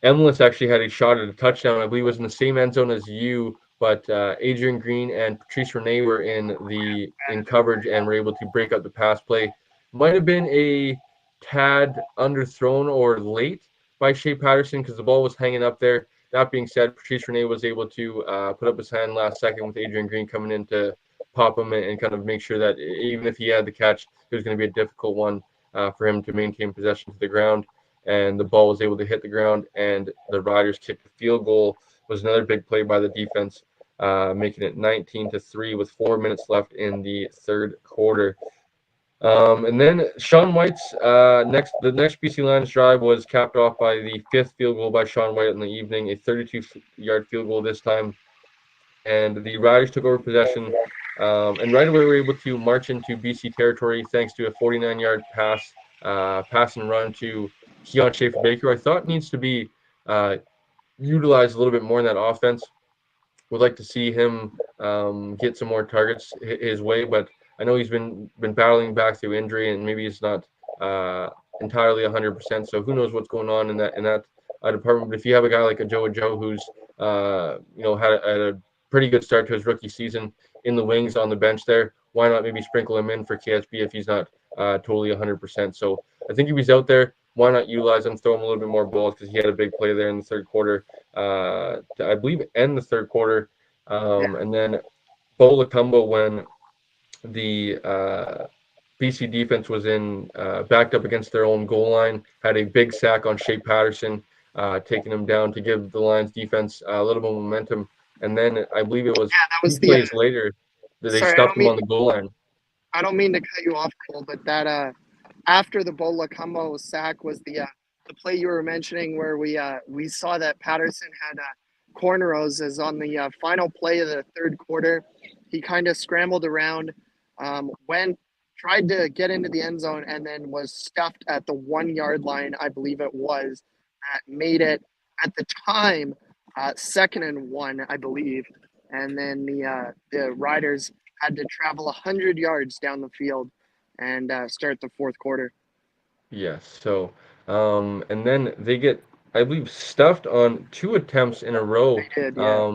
Emilus actually had a shot at a touchdown. I believe it was in the same end zone as you, but Adrian Green and Patrice Rene were in coverage and were able to break up the pass play. Might have been a tad underthrown or late by Shea Patterson because the ball was hanging up there. That being said, Patrice Rene was able to put up his hand last second with Adrian Green coming in to pop him and kind of make sure that even if he had the catch, it was going to be a difficult one for him to maintain possession to the ground, and the ball was able to hit the ground, and the Riders kicked a field goal. Was another big play by the defense, making it 19-3 with 4 minutes left in the third quarter. And then Sean White's the next BC Lions drive was capped off by the fifth field goal by Sean White in the evening, a 32-yard field goal this time, and the Riders took over possession. And right away, we were able to march into BC territory thanks to a 49-yard pass and run to Keon Schaefer-Baker. I thought needs to be uh, utilized a little bit more in that offense. Would like to see him get some more targets his way, but I know he's been battling back through injury, and maybe he's not uh, entirely 100%. So who knows what's going on in that department? But if you have a guy like a Joe who's had a pretty good start to his rookie season in the wings on the bench there, why not maybe sprinkle him in for KSB if he's not totally 100%? So I think if he's out there, why not utilize him, throw him a little bit more balls because he had a big play there in the third quarter to, I believe, end the third quarter. Yeah, And then Bo Lacumbo, when the BC defense was in backed up against their own goal line, had a big sack on Shea Patterson, taking him down to give the Lions defense a little bit of momentum. And then I believe it was that two was the. plays later that they Sorry, stuffed him on the goal line. I don't mean to cut you off, Cole, but that after the Bola Combo sack was the play you were mentioning where we saw that Patterson had cornrows as on the final play of the third quarter. He kind of scrambled around, went tried to get into the end zone, and then was stuffed at the 1 yard line, I believe it was. That made it at the time 2nd and 1, I believe, and then the Riders had to travel 100 yards down the field and start the fourth quarter. Yes. So, and then they get, I believe, stuffed on two attempts in a row. They did, yeah.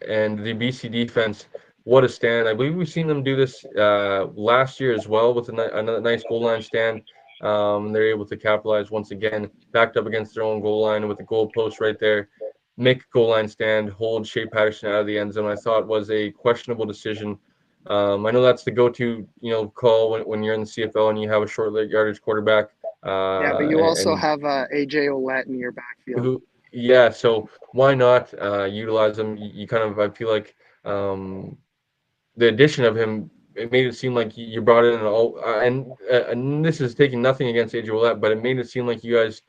And the BC defense, what a stand! I believe we've seen them do this last year as well with another nice goal line stand. They're able to capitalize once again, backed up against their own goal line with the goal post right there. Make a goal line stand, hold Shea Patterson out of the end zone. I thought was a questionable decision. I know that's the go-to, call when you're in the CFL and you have a short yardage quarterback. Yeah, but you also And have AJ Olette in your backfield. who, yeah, so why not utilize them? You kind of, I feel like the addition of him, it made it seem like you brought in an all, and this is taking nothing against AJ Ouellette, but it made it seem like you guys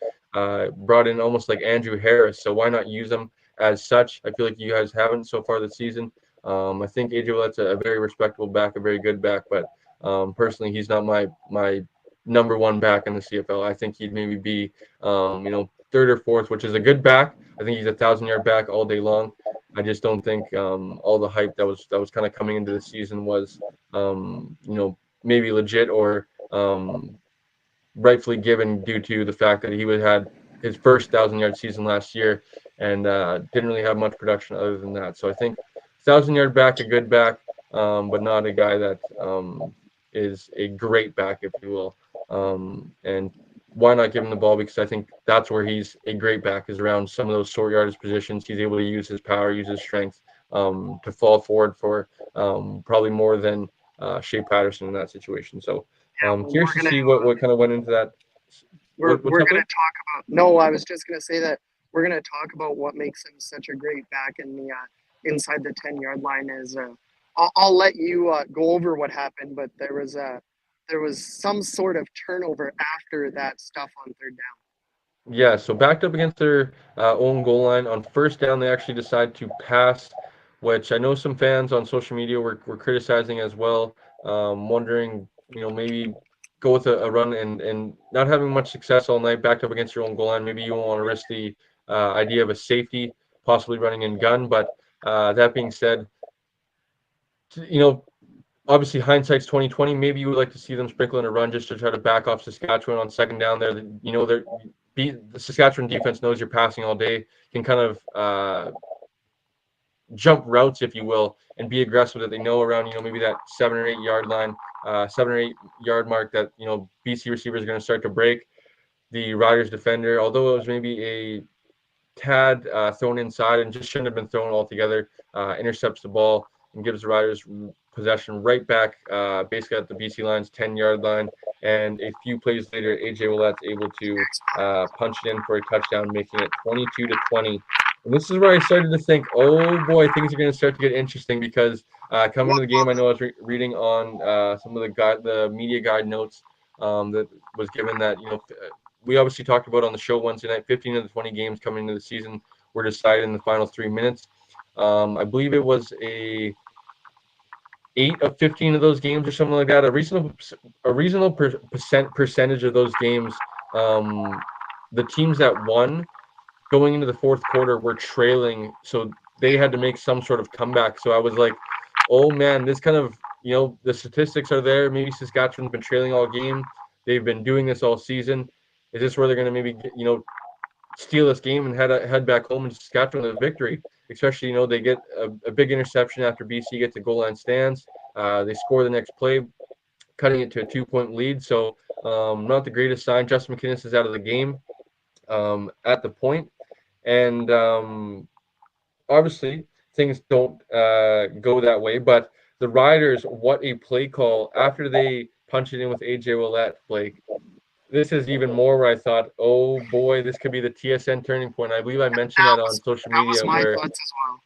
brought in almost like Andrew Harris. So why not use him as such? I feel like you guys haven't so far this season. I think AJ Ouellette's a very respectable back, a very good back, but personally, he's not my number one back in the CFL. I think he'd maybe be, third or fourth, which is a good back. I think he's 1,000-yard back all day long. I just don't think all the hype that was kind of coming into the season was, maybe legit or rightfully given due to the fact that he would had his first 1,000-yard season last year and didn't really have much production other than that. So I think 1,000-yard back, a good back, but not a guy that is a great back, if you will. And why not give him the ball? Because I think that's where he's a great back, is around some of those short yardage positions. He's able to use his power, use his strength to fall forward for probably more than Shea Patterson in that situation. So Well, curious to see what kind of went into that. What's we're up, gonna there? talk about. No, I was just gonna say that we're gonna talk about what makes him such a great back in the inside the 10 yard line. Is I'll let you go over what happened, but there was some sort of turnover after that stuff on third down. Yeah, so backed up against their own goal line on first down, they actually decide to pass, which I know some fans on social media were criticizing as well, wondering, maybe go with a run and not having much success all night, backed up against your own goal line. Maybe you won't want to risk the idea of a safety, possibly running in gun. But that being said, you know, obviously hindsight's 2020. Maybe you would like to see them sprinkle in a run just to try to back off Saskatchewan on second down there. They're the Saskatchewan defense knows you're passing all day, can kind of jump routes, if you will, and be aggressive that they know around, maybe that 7 or 8 yard line, 7 or 8 yard mark that, BC receivers are going to start to break. The Riders defender, although it was maybe a tad thrown inside and just shouldn't have been thrown altogether, intercepts the ball and gives the Riders possession right back, basically at the BC line's 10-yard line. And a few plays later, AJ Ouellette's able to punch it in for a touchdown, making it 22-20. And this is where I started to think, oh boy, things are going to start to get interesting because coming to the game, I know I was reading on some of the media guide notes that was given that we obviously talked about on the show Wednesday night. 15 of the 20 games coming into the season were decided in the final 3 minutes. I believe it was a 8 of 15 of those games or something like that. A reasonable percentage of those games, the teams that won going into the fourth quarter were trailing, so they had to make some sort of comeback. So I was like, oh man, this kind of, the statistics are there. Maybe Saskatchewan's been trailing all game. They've been doing this all season. Is this where they're going to maybe, steal this game and head back home in Saskatchewan with a victory? Especially, they get a big interception after BC gets the goal line stands. They score the next play, cutting it to a 2-point lead. So not the greatest sign. Justin McInnes is out of the game at the point. And obviously, things don't go that way. But the Riders, what a play call after they punch it in with AJ Ouellette, Blake. This is even more where I thought, oh boy, this could be the TSN turning point. I believe I mentioned that on social That was media my where thoughts as well.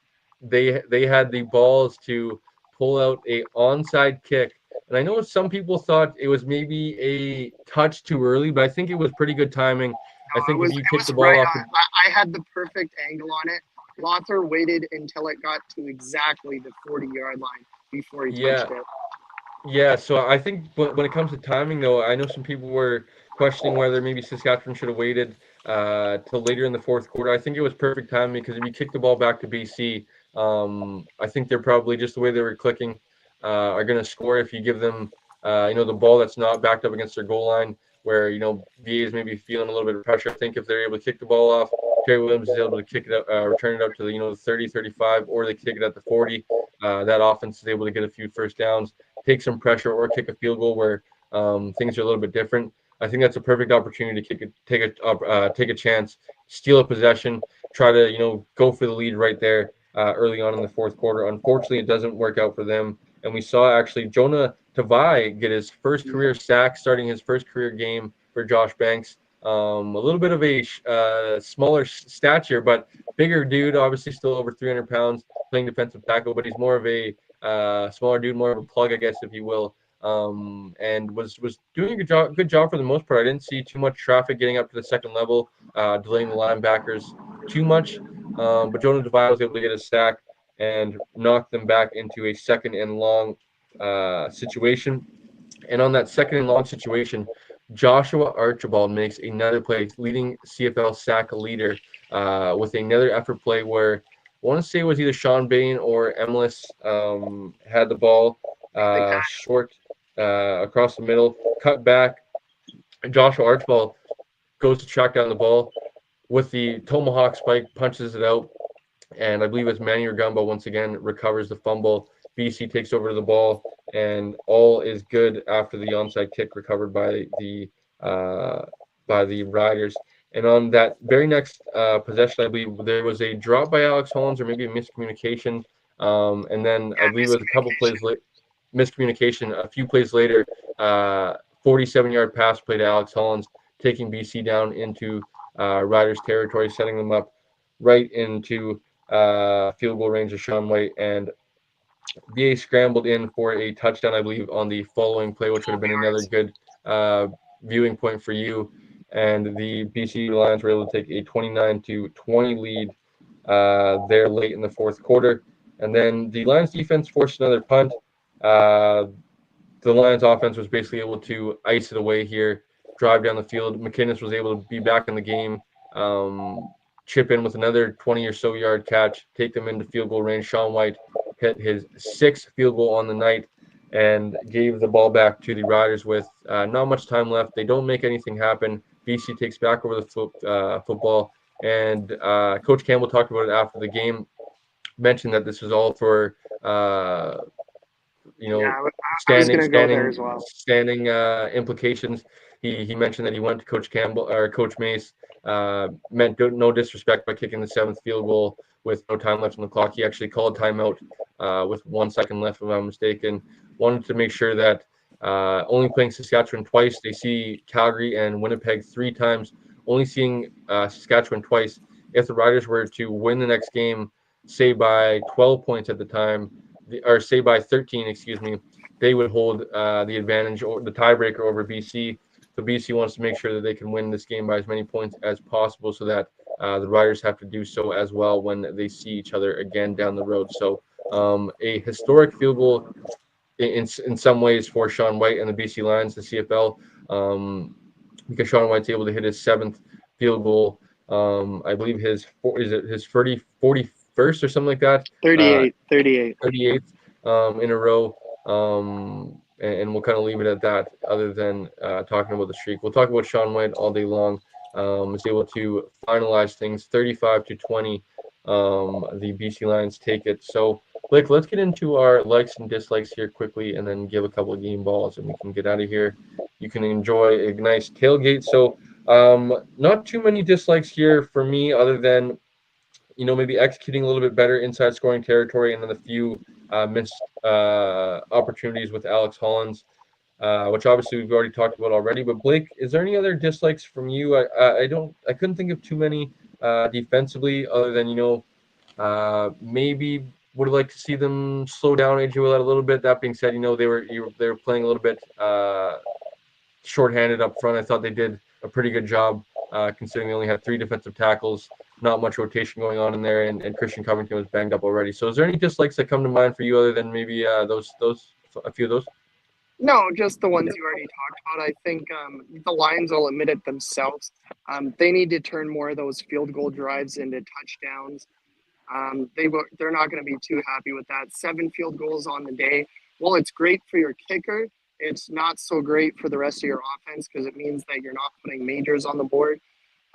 they had the balls to pull out a onside kick. And I know some people thought it was maybe a touch too early, but I think it was pretty good timing. I It think if was you it kick was the ball right off on. I had the perfect angle on it. Lothar waited until it got to exactly the 40-yard line before he yeah, touched it. Yeah, so I think when it comes to timing, though, I know some people were questioning whether maybe Saskatchewan should have waited till later in the fourth quarter. I think it was perfect timing because if you kick the ball back to BC, I think they're probably just the way they were clicking are going to score if you give them, the ball that's not backed up against their goal line, where VA is maybe feeling a little bit of pressure. I think if they're able to kick the ball off, Terry Williams is able to kick it up, return it out to the 30, 35, or they kick it at the 40. That offense is able to get a few first downs, take some pressure, or kick a field goal where things are a little bit different. I think that's a perfect opportunity to take a chance, steal a possession, try to go for the lead right there early on in the fourth quarter. Unfortunately, it doesn't work out for them, and we saw actually Jonah Tavai get his first career sack, starting his first career game for Josh Banks. A little bit of a smaller stature, but bigger dude, obviously still over 300 pounds, playing defensive tackle, but he's more of a smaller dude, more of a plug, I guess, if you will. And was doing a good job for the most part. I didn't see too much traffic getting up to the second level, delaying the linebackers too much. But Jonah Devine was able to get a sack and knock them back into a second and long situation. And on that second and long situation, Joshua Archibald makes another play, leading CFL sack leader with another effort play where I want to say it was either Sean Bain or Emlis had the ball short across the middle, cut back. Joshua Archibald goes to track down the ball with the tomahawk spike, punches it out, and I believe it's Manny Rugamba once again recovers the fumble. BC takes over the ball, and all is good after the onside kick recovered by the Riders. And on that very next possession, I believe there was a drop by Alex Hollins or maybe a miscommunication. And then I believe it was a couple plays late, miscommunication. A few plays later, 47-yard pass play to Alex Hollins, taking BC down into Riders territory, setting them up right into field goal range of Sean White. And VA scrambled in for a touchdown, I believe, on the following play, which would have been another good uh, viewing point for you. And the BC Lions were able to take a 29-20 lead there late in the fourth quarter. And then the Lions defense forced another punt. The Lions offense was basically able to ice it away here, drive down the field. McInnes was able to be back in the game, chip in with another 20 or so yard catch, take them into field goal range. Sean White hit his sixth field goal on the night and gave the ball back to the Riders with not much time left. They don't make anything happen. BC takes back over the football. And Coach Campbell talked about it after the game, mentioned that this was all for you know, Yeah, I was standing gonna go there standing as well. standing implications. He mentioned that he went to Coach Campbell or Coach Mace, meant no disrespect by kicking the seventh field goal with no time left on the clock. He actually called timeout with 1 second left, if I'm mistaken. Wanted to make sure that only playing Saskatchewan twice, they see Calgary and Winnipeg 3 times. Only seeing Saskatchewan twice. If the Riders were to win the next game, say by 12 points at the time, or say by 13, excuse me, they would hold the advantage or the tiebreaker over BC. So BC wants to make sure that they can win this game by as many points as possible, so that the Riders have to do so as well when they see each other again down the road. So a historic field goal in some ways for Sean White and the BC Lions, the CFL, because Sean White's able to hit his seventh field goal. I believe is it his 41st or something like that. 38, 38. 38th in a row. And we'll kind of leave it at that, other than talking about the streak. We'll talk about Sean White all day long. Is able to finalize things 35-20. The BC Lions take it. So, Blake, let's get into our likes and dislikes here quickly, and then give a couple of game balls, and we can get out of here. You can enjoy a nice tailgate. So, not too many dislikes here for me, other than maybe executing a little bit better inside scoring territory, and then a few missed opportunities with Alex Hollins, which obviously we've already talked about already. But Blake, is there any other dislikes from you? I couldn't think of too many defensively, other than maybe would like to see them slow down AJ Willett a little bit. That being said, they were playing a little bit shorthanded up front. I thought they did a pretty good job, considering they only had 3 defensive tackles, not much rotation going on in there, and Christian Covington was banged up already. So, is there any dislikes that come to mind for you, other than maybe those a few of those? No, just the ones you already talked about. I think the Lions will admit it themselves. They need to turn more of those field goal drives into touchdowns. They're not going to be too happy with that. 7 field goals on the day. Well, it's great for your kicker. It's not so great for the rest of your offense, because it means that you're not putting majors on the board.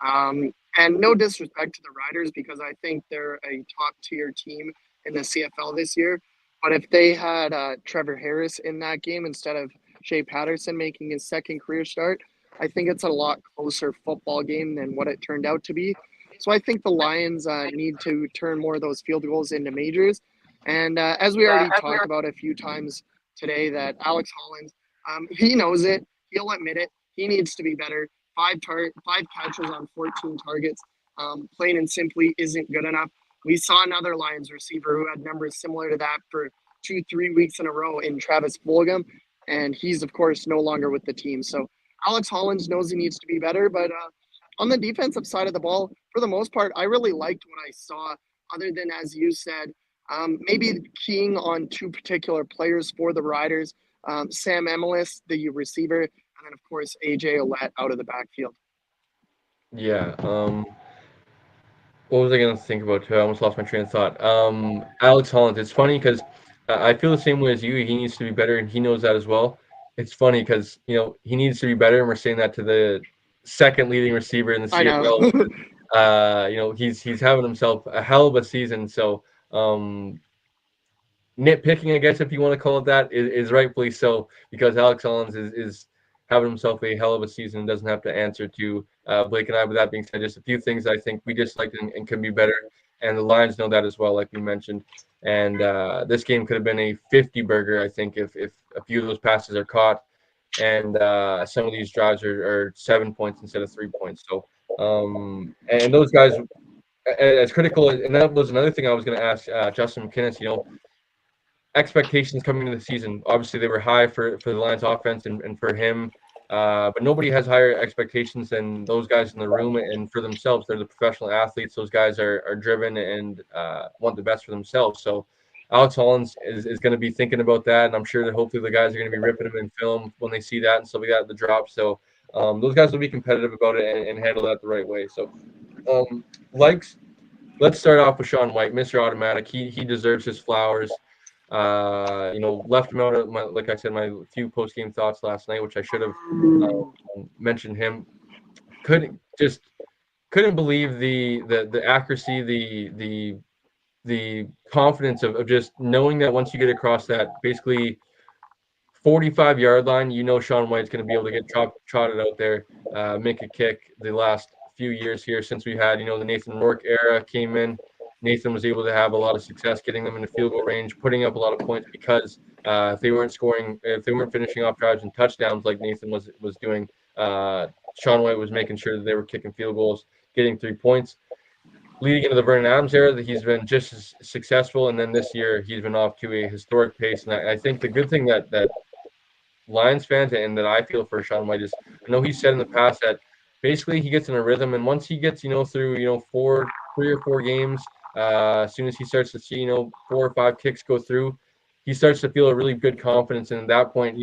And no disrespect to the Riders, because I think they're a top tier team in the CFL this year. But if they had Trevor Harris in that game instead of Shea Patterson making his second career start, I think it's a lot closer football game than what it turned out to be. So I think the Lions need to turn more of those field goals into majors. And as we already talked about a few times today, that Alex Hollins, he knows it. He'll admit it. He needs to be better. 5 catches on 14 targets, plain and simply isn't good enough. We saw another Lions receiver who had numbers similar to that for 2-3 weeks in a row in Travis Fulgham, and he's of course no longer with the team. So Alex Hollins knows he needs to be better, but on the defensive side of the ball, for the most part, I really liked what I saw. Other than, as you said, maybe keying on 2 particular players for the Riders, Sam Emelis, the receiver, and then of course AJ Ouellette out of the backfield. Yeah. What was I going to think about too? I almost lost my train of thought. Alex Hollins. It's funny because I feel the same way as you. He needs to be better, and he knows that as well. It's funny because he needs to be better, and we're saying that to the second leading receiver in the I know. CFL. He's having himself a hell of a season. So nitpicking, I guess, if you want to call it that, is rightfully so, because Alex Hollins is having himself a hell of a season and doesn't have to answer to Blake and I. But that being said, just a few things I think we disliked and can be better. And the Lions know that as well, like we mentioned. And this game could have been a 50 burger, I think, if a few of those passes are caught, and some of these drives are 7 points instead of 3 points. So, and those guys, as critical, and that was another thing I was going to ask Justin McInnes, expectations coming into the season. Obviously, they were high for the Lions offense and for him, but nobody has higher expectations than those guys in the room and for themselves. They're the professional athletes. Those guys are driven and want the best for themselves. So Alex Hollins is going to be thinking about that, and I'm sure that hopefully the guys are going to be ripping him in film when they see that and stuff like that at the drop. So those guys will be competitive about it and handle that the right way. So likes. Let's start off with Sean White, Mr. Automatic. He deserves his flowers. Left him out of like I said, my few post game thoughts last night, which I should have mentioned him. Just couldn't believe the accuracy, the confidence of just knowing that once you get across that basically 45-yard line, Sean White's going to be able to get trotted out there, make a kick. The last few years here since we had, the Nathan Rourke era came in, Nathan was able to have a lot of success getting them into field goal range, putting up a lot of points because if they weren't finishing off drives and touchdowns like Nathan was doing, Sean White was making sure that they were kicking field goals, getting 3 points. Leading into the Vernon Adams era, that he's been just as successful, and then this year he's been off to a historic pace. And I think the good thing that Lions fans and that I feel for Sean White is, I know he said in the past that basically he gets in a rhythm, and once he gets through 3 or 4 games, as soon as he starts to see 4 or 5 kicks go through, he starts to feel a really good confidence, and at that point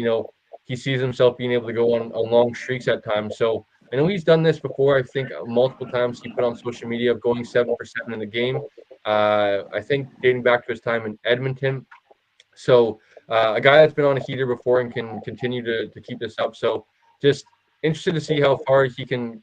he sees himself being able to go on long streaks at times. So I know he's done this before. I think multiple times he put on social media of going 7% in the game. I think dating back to his time in Edmonton. So a guy that's been on a heater before and can continue to keep this up. So just interested to see how far he can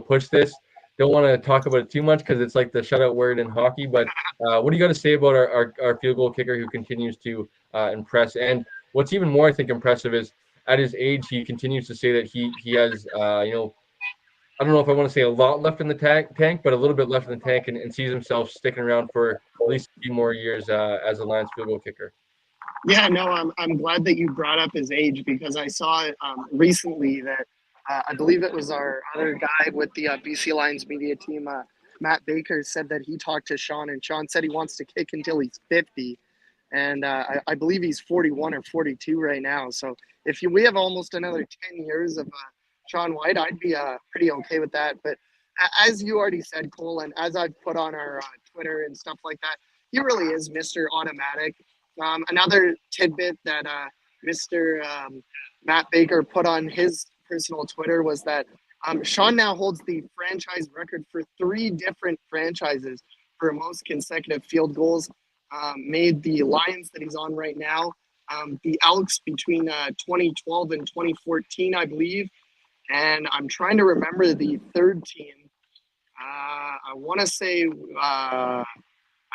push this. Don't want to talk about it too much because it's like the shutout word in hockey. But what do you got to say about our field goal kicker who continues to impress? And what's even more, I think, impressive is at his age, he continues to say that he has I don't know if I want to say a lot left in the tank, but a little bit left in the tank, and sees himself sticking around for at least a few more years as a Lions field goal kicker. Yeah, no, I'm glad that you brought up his age because I saw recently that I believe it was our other guy with the BC Lions media team, Matt Baker, said that he talked to Sean, and Sean said he wants to kick until he's 50, and I believe he's 41 or 42 right now. So if we have almost another 10 years of Sean White, I'd be pretty okay with that. But as you already said, Cole, and as I've put on our Twitter and stuff like that, he really is Mr. Automatic. Another tidbit that Mr. Matt Baker put on his personal Twitter was that Sean now holds the franchise record for 3 different franchises for most consecutive field goals made. The Lions that he's on right now, the Elks between 2012 and 2014, I believe. And I'm trying to remember the third team. I want to say, I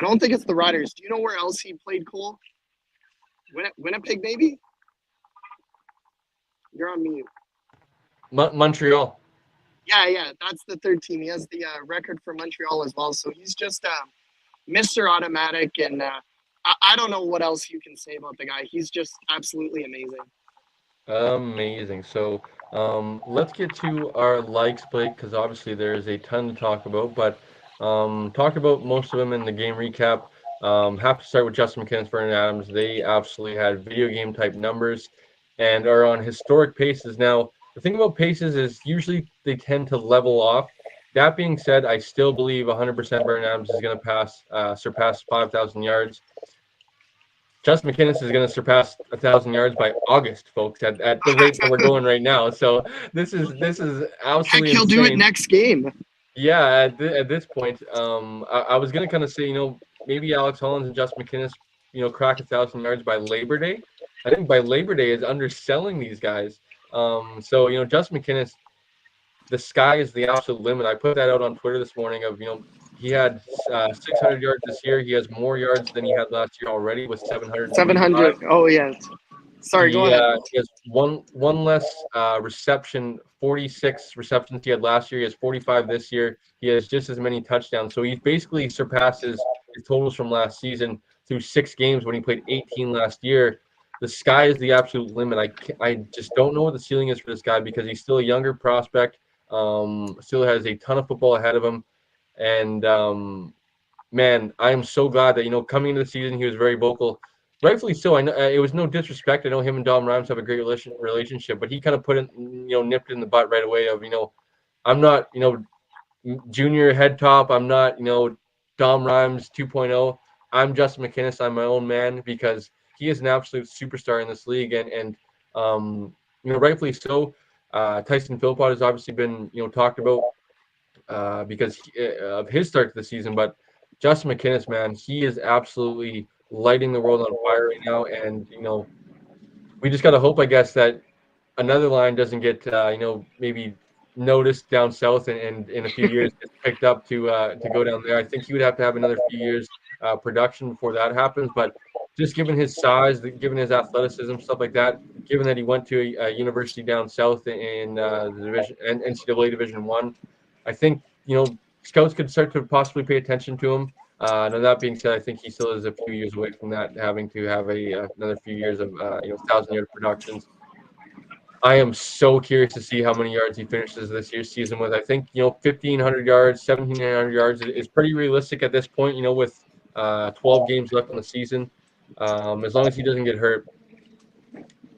don't think it's the Riders. Do you know where else he played, Cole? Winnipeg, maybe? You're on mute. Montreal. Yeah, that's the third team. He has the record for Montreal as well. So he's just Mr. Automatic, and I don't know what else you can say about the guy. He's just absolutely amazing. Amazing. So let's get to our likes, Blake, because obviously there is a ton to talk about. But talked about most of them in the game recap. Have to start with Justin McInnis, Vernon Adams. They absolutely had video game type numbers and are on historic paces. Now, the thing about paces is usually they tend to level off. That being said, I still believe 100% Vernon Adams is going to surpass 5,000 yards. Justin McInnis is going to surpass 1,000 yards by August, folks, at the rate that we're going right now. So this is absolutely Heck, he'll insane. do it next game. Yeah, at this point, I was going to kind of say, maybe Alex Hollins and Justin McInnis, crack 1,000 yards by Labor Day. I think by Labor Day is underselling these guys. So, Justin McInnis, the sky is the absolute limit. I put that out on Twitter this morning of, he had 600 yards this year. He has more yards than he had last year already with 700. 700. Oh, yes. Sorry, go ahead. He has one less reception, 46 receptions he had last year. He has 45 this year. He has just as many touchdowns. So he basically surpasses his totals from last season through 6 games when he played 18 last year. The sky is the absolute limit. I just don't know what the ceiling is for this guy because he's still a younger prospect. Still has a ton of football ahead of him. And man, I am so glad that coming into the season he was very vocal, rightfully so. I know it was no disrespect. I know him and Dom Rhymes have a great relationship, but he kind of put it, nipped it in the butt right away. Of I'm not junior head top. I'm not Dom Rhymes 2.0. I'm Justin McInnis. I'm my own man because he is an absolute superstar in this league, and rightfully so. Tyson Philpott has obviously been talked about because of his start to the season. But Justin McInnis, man, he is absolutely lighting the world on fire right now. And, we just got to hope, I guess, that another line doesn't get, maybe noticed down south, and in a few years gets picked up to go down there. I think he would have to have another few years production before that happens. But just given his size, given his athleticism, stuff like that, given that he went to a university down south in the division NCAA Division One, I think scouts could start to possibly pay attention to him. Now that being said, I think he still is a few years away from that, having to have another few years of 1,000 yard productions. I am so curious to see how many yards he finishes this year's season with. I think 1,500 yards, 1,700 yards is pretty realistic at this point. With 12 games left in the season, as long as he doesn't get hurt.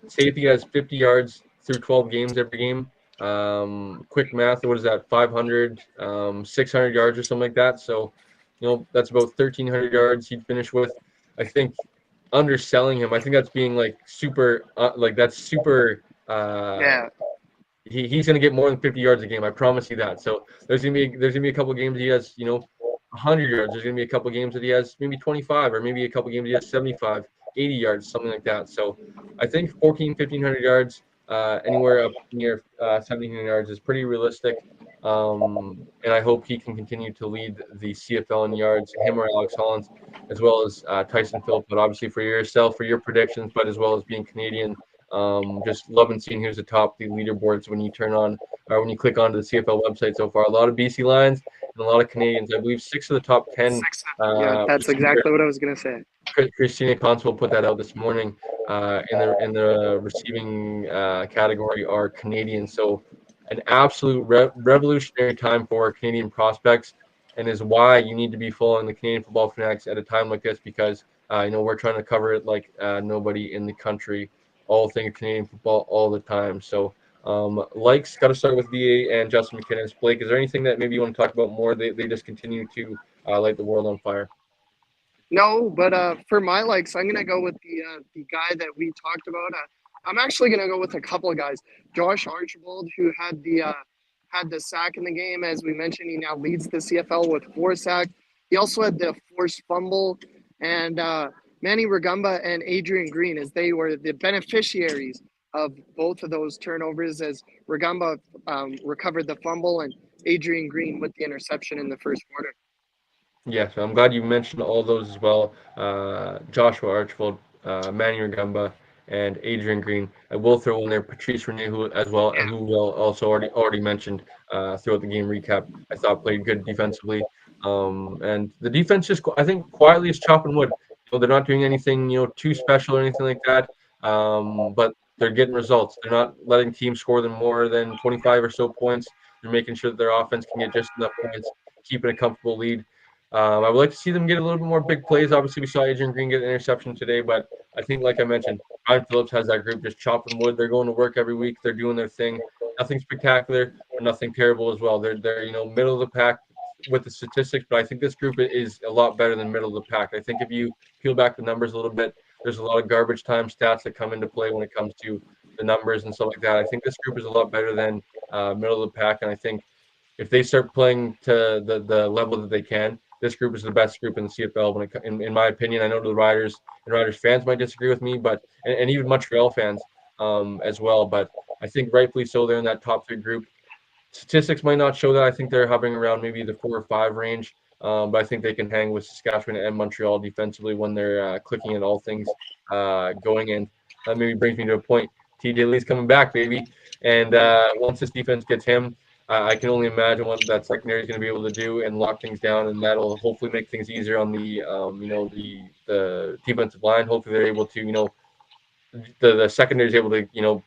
Say if he has 50 yards through 12 games every game. Quick math, what is that? 500, 600 yards or something like that. So, that's about 1,300 yards he'd finish with. I think underselling him. I think that's being like super, that's super. Yeah, He's going to get more than 50 yards a game. I promise you that. So there's gonna be a couple of games he has 100 yards. There's going to be a couple of games that he has maybe 25, or maybe a couple of games he has 75, 80 yards, something like that. So I think 1,500 yards, anywhere up near 1,700 yards is pretty realistic. And I hope he can continue to lead the CFL in yards, him or Alex Hollins, as well as Tyson Phillips. But obviously for yourself, for your predictions, but as well as being Canadian, just loving seeing who's atop the leaderboards when you turn on or when you click onto the CFL website so far. A lot of BC Lions and a lot of Canadians. I believe 6 of the top 10 six. Yeah, that's receivers. exactly what I was gonna say. Christina Constable put that out this morning in the receiving category are Canadian. So an absolute revolutionary time for Canadian prospects, and is why you need to be following the Canadian Football Fanatics at a time like this, because we're trying to cover it like nobody in the country, all things Canadian football all the time. So likes got to start with VA and Justin McKinnon. Blake, is there anything that maybe you want to talk about more? They just continue to light the world on fire. No, but for my likes, I'm gonna go with the guy that we talked about. I'm actually gonna go with a couple of guys. Josh Archibald, who had the sack in the game, as we mentioned, he now leads the CFL with 4 sacks. He also had the forced fumble, and Manny Rugamba and Adrian Green, as they were the beneficiaries of both of those turnovers, as Rugamba recovered the fumble and Adrian Green with the interception in the first quarter. Yeah, so I'm glad you mentioned all those as well. Joshua Archibald, Manny Rugamba, and Adrian Green. I will throw in there Patrice Rene, who as well, who will also already mentioned throughout the game recap. I thought played good defensively, and the defense just I think quietly is chopping wood. They're not doing anything too special or anything like that, but they're getting results. They're not letting teams score them more than 25 or so points. They're making sure that their offense can get just enough points, keeping a comfortable lead. I would like to see them get a little bit more big plays. Obviously, we saw Adrian Green get an interception today, but I think, like I mentioned, Ryan Phillips has that group just chopping wood. They're going to work every week. They're doing their thing. Nothing spectacular, but nothing terrible as well. They're middle of the pack with the statistics, but I think this group is a lot better than middle of the pack. I think if you peel back the numbers a little bit, there's a lot of garbage time stats that come into play when it comes to the numbers and stuff like that. I think this group is a lot better than middle of the pack, and I think if they start playing to the level that they can, this group is the best group in the CFL. In my opinion, I know the Riders and Riders fans might disagree with me, but and even Montreal fans as well. But I think rightfully so, they're in that top 3 group. Statistics might not show that. I think they're hovering around maybe the 4 or 5 range. But I think they can hang with Saskatchewan and Montreal defensively when they're clicking at all things going. And that maybe brings me to a point. TJ Lee's coming back, baby. And once this defense gets him, I can only imagine what that secondary is going to be able to do and lock things down, and that'll hopefully make things easier on the defensive line. Hopefully, they're able to the secondary is able to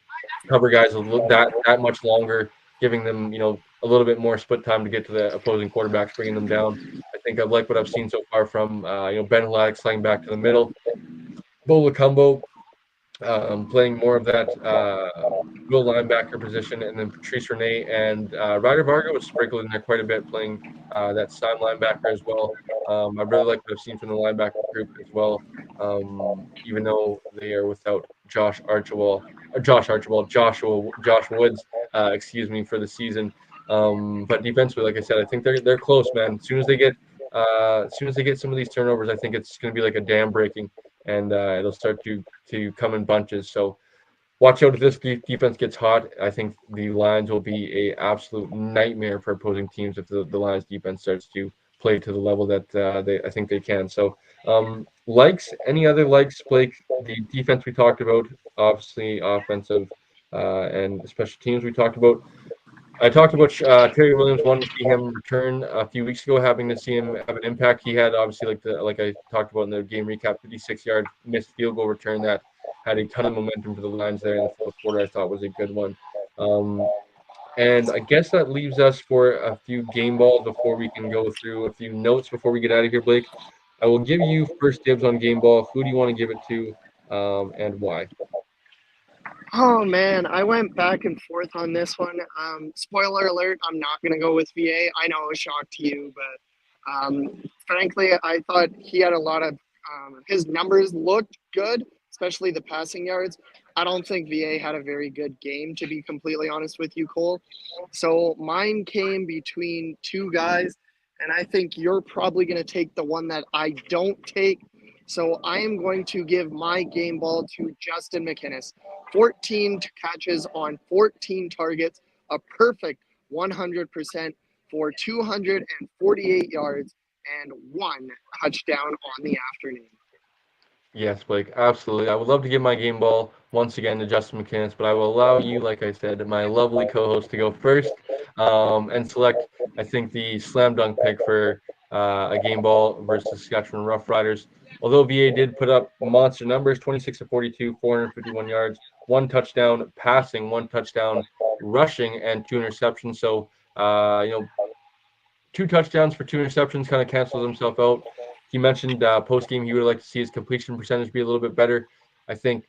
cover guys that much longer, giving them a little bit more split time to get to the opposing quarterbacks, bringing them down. I think I like what I've seen so far from Ben Haddock sliding back to the middle, Bo Lacumbo playing more of that middle linebacker position, and then Patrice Rene and Ryder Varga was sprinkled in there quite a bit, playing that side linebacker as well. I really like what I've seen from the linebacker group as well, even though they are without Josh Woods, excuse me, for the season. But defensively, like I said, I think they're close, man. As soon as they get some of these turnovers, I think it's going to be like a dam breaking, and it'll start to come in bunches. So watch out if this defense gets hot. I think the Lions will be a absolute nightmare for opposing teams if the Lions defense starts to play to the level that they I think they can. So likes any other likes, Blake? The defense we talked about, obviously offensive and special teams we talked about. I talked about Terry Williams, wanting to see him return a few weeks ago, having to see him have an impact. He had obviously like I talked about in the game recap, 56-yard missed field goal return that had a ton of momentum for the Lions there in the fourth quarter. I thought was a good one. Um, and I guess that leaves us for a few game balls before we can go through a few notes before we get out of here, Blake. I will give you first dibs on game ball. Who do you want to give it to, and why? Oh man, I went back and forth on this one. Spoiler alert, I'm not gonna go with VA. I know, a shock to you, but frankly, I thought he had a lot of his numbers looked good, especially the passing yards. I don't think VA had a very good game, to be completely honest with you, Cole. So mine came between two guys, and I think you're probably gonna take the one that I don't take. So I am going to give my game ball to Justin McInnes. 14 catches on 14 targets, a perfect 100% for 248 yards and one touchdown on the afternoon. Yes, Blake, absolutely. I would love to give my game ball once again to Justin McInnes, but I will allow you, like I said, my lovely co-host to go first and select, I think, the slam dunk pick for a game ball versus Saskatchewan Roughriders. Although VA did put up monster numbers, 26 to 42, 451 yards, one touchdown passing, one touchdown rushing, and two interceptions. So, two touchdowns for two interceptions kind of cancels himself out. He mentioned post game he would like to see his completion percentage be a little bit better. I think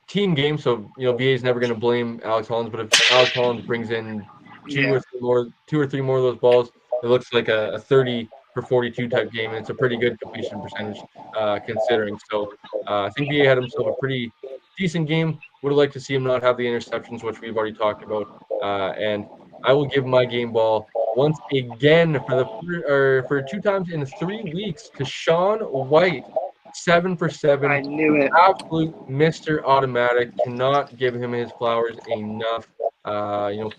team game, so VA is never going to blame Alex Hollins, but if Alex Hollins brings in Yeah. two or three more of those balls, it looks like a 30 for 42 type game, and it's a pretty good completion percentage considering. So I think VA had himself a pretty decent game. Would have liked to see him not have the interceptions, which we've already talked about, and I will give my game ball once again for two times in 3 weeks to Sean White, 7 for 7, I knew it. absolute Mr. Automatic. Cannot give him his flowers enough.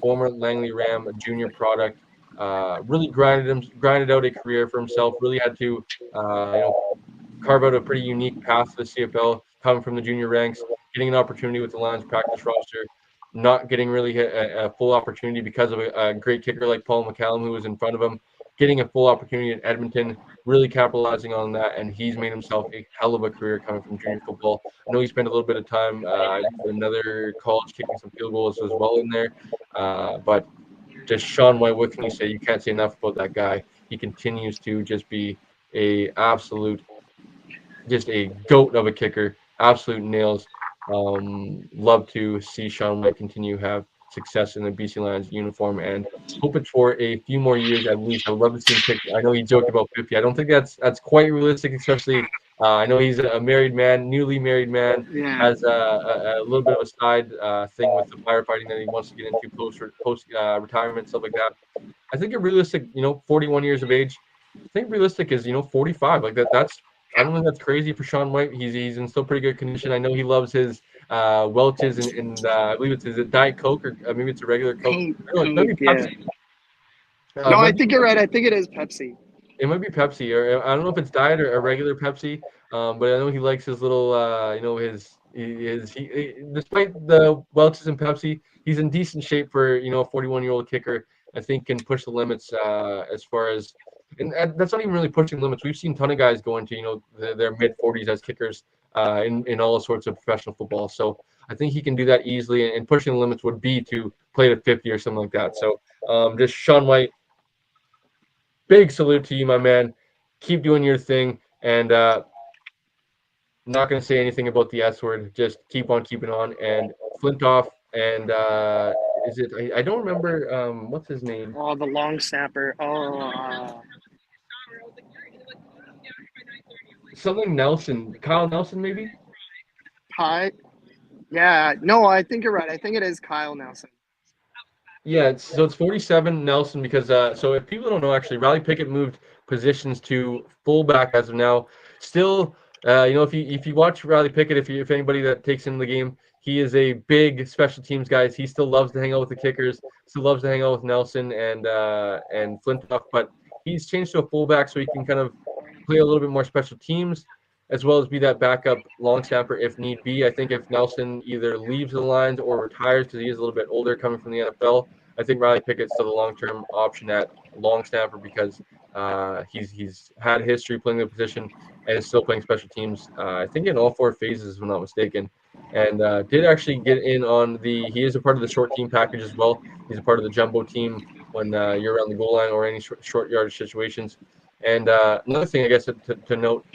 Former Langley Ram junior product. Really grinded out a career for himself. Really had to, carve out a pretty unique path to the CFL, coming from the junior ranks, getting an opportunity with the Lions practice roster, not getting really a full opportunity because of a great kicker like Paul McCallum, who was in front of him, getting a full opportunity in Edmonton, really capitalizing on that, and he's made himself a hell of a career coming from junior football. I know he spent a little bit of time another college kicking some field goals as well in there, but just Sean White, what can you say? You can't say enough about that guy. He continues to just be a absolute just a goat of a kicker, absolute nails. Love to see Sean White continue have success in the BC Lions uniform and hope it's for a few more years at least. I would love to see him kick. I know he joked about 50. I don't think that's quite realistic, especially I know he's a married man, newly married man, Yeah. has a little bit of a side thing with the firefighting that he wants to get into post retirement, stuff like that. I think a realistic, 41 years of age. I think realistic is 45. Like that's I don't think that's crazy for Sean White. He's in still pretty good condition. I know he loves his Welch's and I believe it's is it Diet Coke or maybe it's a regular Coke. Coke, No, it might Coke, be yeah. Pepsi. No, I Might be think you're right. I think it is Pepsi. it might be Pepsi, or I don't know if it's diet or a regular Pepsi. But I know he likes his little, despite the Welch's and Pepsi, he's in decent shape for a 41-year-old kicker. I think can push the limits as far as, and that's not even really pushing limits. We've seen a ton of guys go into their mid 40s as kickers in all sorts of professional football. So I think he can do that easily, and pushing the limits would be to play to 50 or something like that. So just Sean White, big salute to you, my man. Keep doing your thing, and not going to say anything about the S word. Just keep on keeping on. And Flintoff, and is it? I don't remember. What's his name? Oh, the long snapper. Oh, Something Nelson. Kyle Nelson, maybe. Pie. Yeah. No, I think you're right. I think it is Kyle Nelson. Yeah, it's 47 Nelson because so if people don't know, actually Riley Pickett moved positions to fullback as of now. Still if you watch Riley Pickett, if anybody that takes in the game, he is a big special teams guy. He still loves to hang out with the kickers, still loves to hang out with Nelson and Flintoff, but he's changed to a fullback so he can kind of play a little bit more special teams, as well as be that backup long snapper if need be. I think if Nelson either leaves the lines or retires because he is a little bit older coming from the NFL, I think Riley Pickett's still the long term option at long snapper because he's had history playing the position and is still playing special teams. I think in all four phases, if I'm not mistaken, and did actually get in on the. He is a part of the short team package as well. He's a part of the jumbo team when you're around the goal line or any short yardage situations. And another thing, I guess, to note,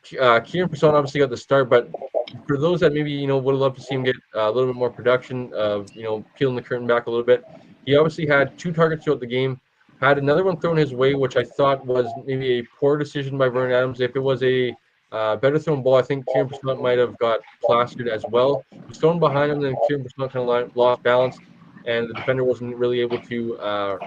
Kieran Person obviously got the start, but for those that maybe would love to see him get a little bit more production, of peeling the curtain back a little bit, he obviously had 2 targets throughout the game. Had another one thrown his way, which I thought was maybe a poor decision by Vernon Adams. If it was a better thrown ball, I think Kieran Person might have got plastered as well. It was thrown behind him, then Kieran Person kind of lost balance, and the defender wasn't really able to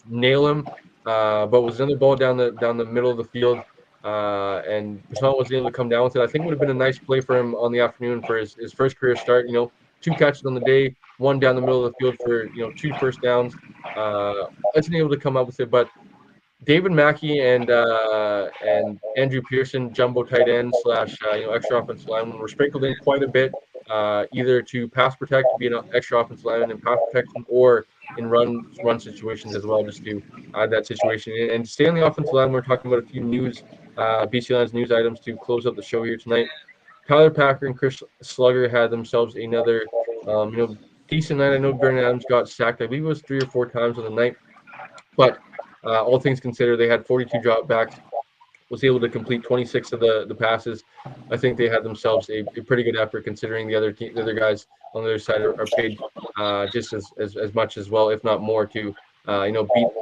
nail him. But it was another ball down the middle of the field, and Persson wasn't able to come down with it. I think it would have been a nice play for him on the afternoon for his first career start. 2 catches on the day, one down the middle of the field for 2 first downs. Wasn't able to come up with it, but David Mackey and Andrew Pearson, jumbo tight end slash extra offensive lineman, were sprinkled in quite a bit, either to pass protect, be an extra offensive lineman in pass protection, or in run situations as well, just to add that situation. And to stay on the offensive line, we're talking about a few BC Lions news items to close up the show here tonight. Tyler Packer and Chris Slugger had themselves another decent night. I know Vernon Adams got sacked. I believe it was 3 or 4 times on the night, but all things considered, they had 42 dropbacks, was able to complete 26 of the passes. I think they had themselves a pretty good effort considering the other guys on the other side are paid just as much as well, if not more, to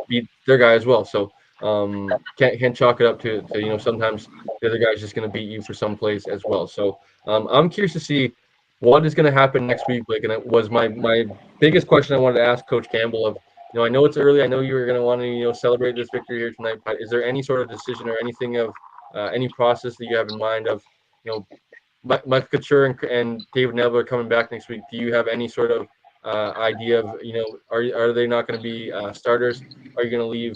beat their guy as well. So can't chalk it up to sometimes the other guy's just going to beat you for some plays as well. So I'm curious to see what is going to happen next week, Blake. And it was my biggest question I wanted to ask Coach Campbell of. I know it's early. I know you were going to want to, celebrate this victory here tonight. But is there any sort of decision or anything of any process that you have in mind of, Mike Couture and David Neville are coming back next week? Do you have any sort of idea of, are they not going to be starters? Are you going to leave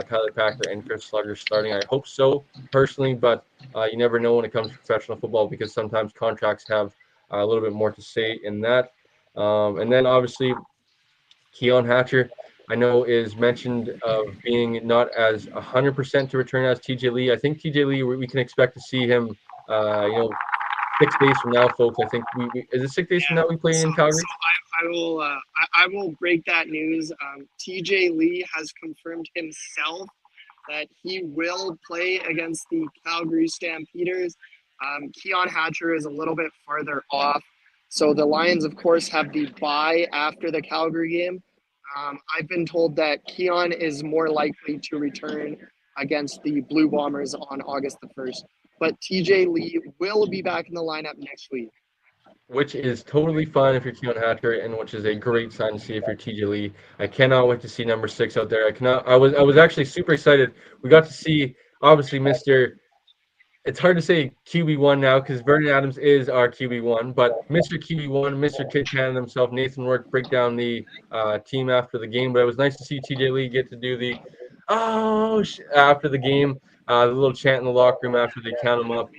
Tyler Packer and Chris Slugger starting? I hope so, personally, but you never know when it comes to professional football because sometimes contracts have a little bit more to say in that. And then obviously, Keon Hatcher, I know, is mentioned of being not as 100% to return as TJ Lee. I think TJ Lee, we can expect to see him, 6 days from now, folks. I think is it 6 days from now we play in Calgary? I will break that news. TJ Lee has confirmed himself that he will play against the Calgary Stampeders. Keon Hatcher is a little bit farther off. So the Lions, of course, have the bye after the Calgary game. I've been told that Keon is more likely to return against the Blue Bombers on August the 1st. But TJ Lee will be back in the lineup next week. Which is totally fine if you're Keon Hatcher, and which is a great sign to see if you're TJ Lee. I cannot wait to see number 6 out there. I was actually super excited. We got to see, obviously, Mr. It's hard to say QB1 now because Vernon Adams is our QB1, but Mr. QB1, Mr. Kid Cannon himself, Nathan Rourke, break down the team after the game. But it was nice to see TJ Lee get to do the after the game, the little chant in the locker room after they count him up.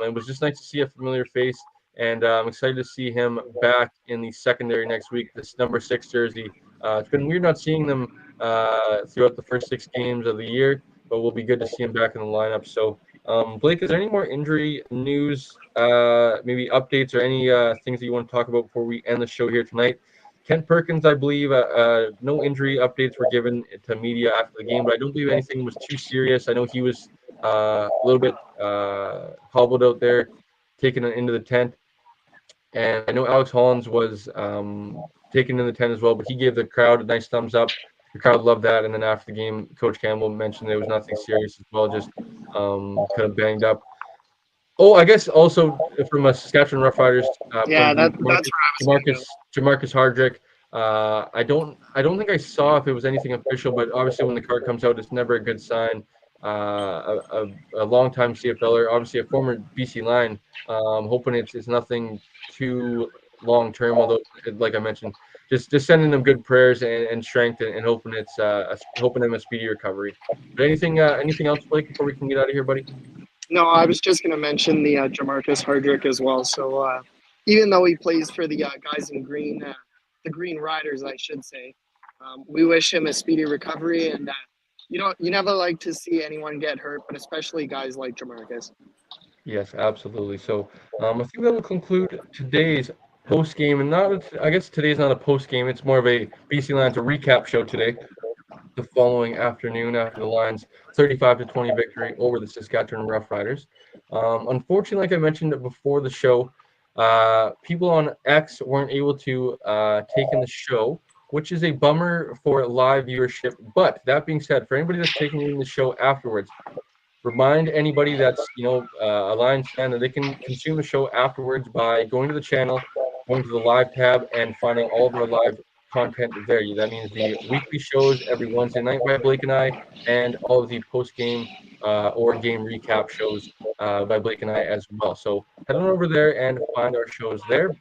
It was just nice to see a familiar face, and I'm excited to see him back in the secondary next week. This number 6 jersey. It's been weird not seeing them throughout the first 6 games of the year, but we'll be good to see him back in the lineup. So. Blake, is there any more injury news, maybe updates or any things that you want to talk about before we end the show here tonight? Kent Perkins, I believe, no injury updates were given to media after the game, but I don't believe anything was too serious. I know he was a little bit hobbled out there, taken into the tent. And I know Alex Hollins was taken in the tent as well, but he gave the crowd a nice thumbs up. The crowd loved that. And then after the game, Coach Campbell mentioned there was nothing serious as well, just kind of banged up. Oh, I guess also from a Saskatchewan Roughriders Yeah, point of view, that's where I was Jamarcus Hardrick. I don't think I saw if it was anything official, but obviously when the card comes out, it's never a good sign. a longtime CFLer, obviously a former BC Lion. Hoping it's nothing too long term. Although, like I mentioned, just sending them good prayers and strength, and hoping hoping them a speedy recovery. But anything else, Blake, before we can get out of here, buddy? No, I was just going to mention the Jamarcus Hardrick as well. So even though he plays for the guys in green, the Green Riders, I should say, we wish him a speedy recovery. And you never like to see anyone get hurt, but especially guys like Jamarcus. Yes, absolutely. So I think that will conclude today's post game, and not I guess today's not a post game. It's more of a BC Lions a recap show today. The following afternoon, after the Lions' 35-20 victory over the Saskatchewan Roughriders. Unfortunately, like I mentioned before the show, people on X weren't able to take in the show, which is a bummer for live viewership. But that being said, for anybody that's taking in the show afterwards, remind anybody that's a Lions fan that they can consume the show afterwards by going to the channel, going to the live tab, and finding all of our live content there. That means the weekly shows every Wednesday night by Blake and I, and all of the post game or game recap shows by Blake and I as well. So head on over there and find our shows there.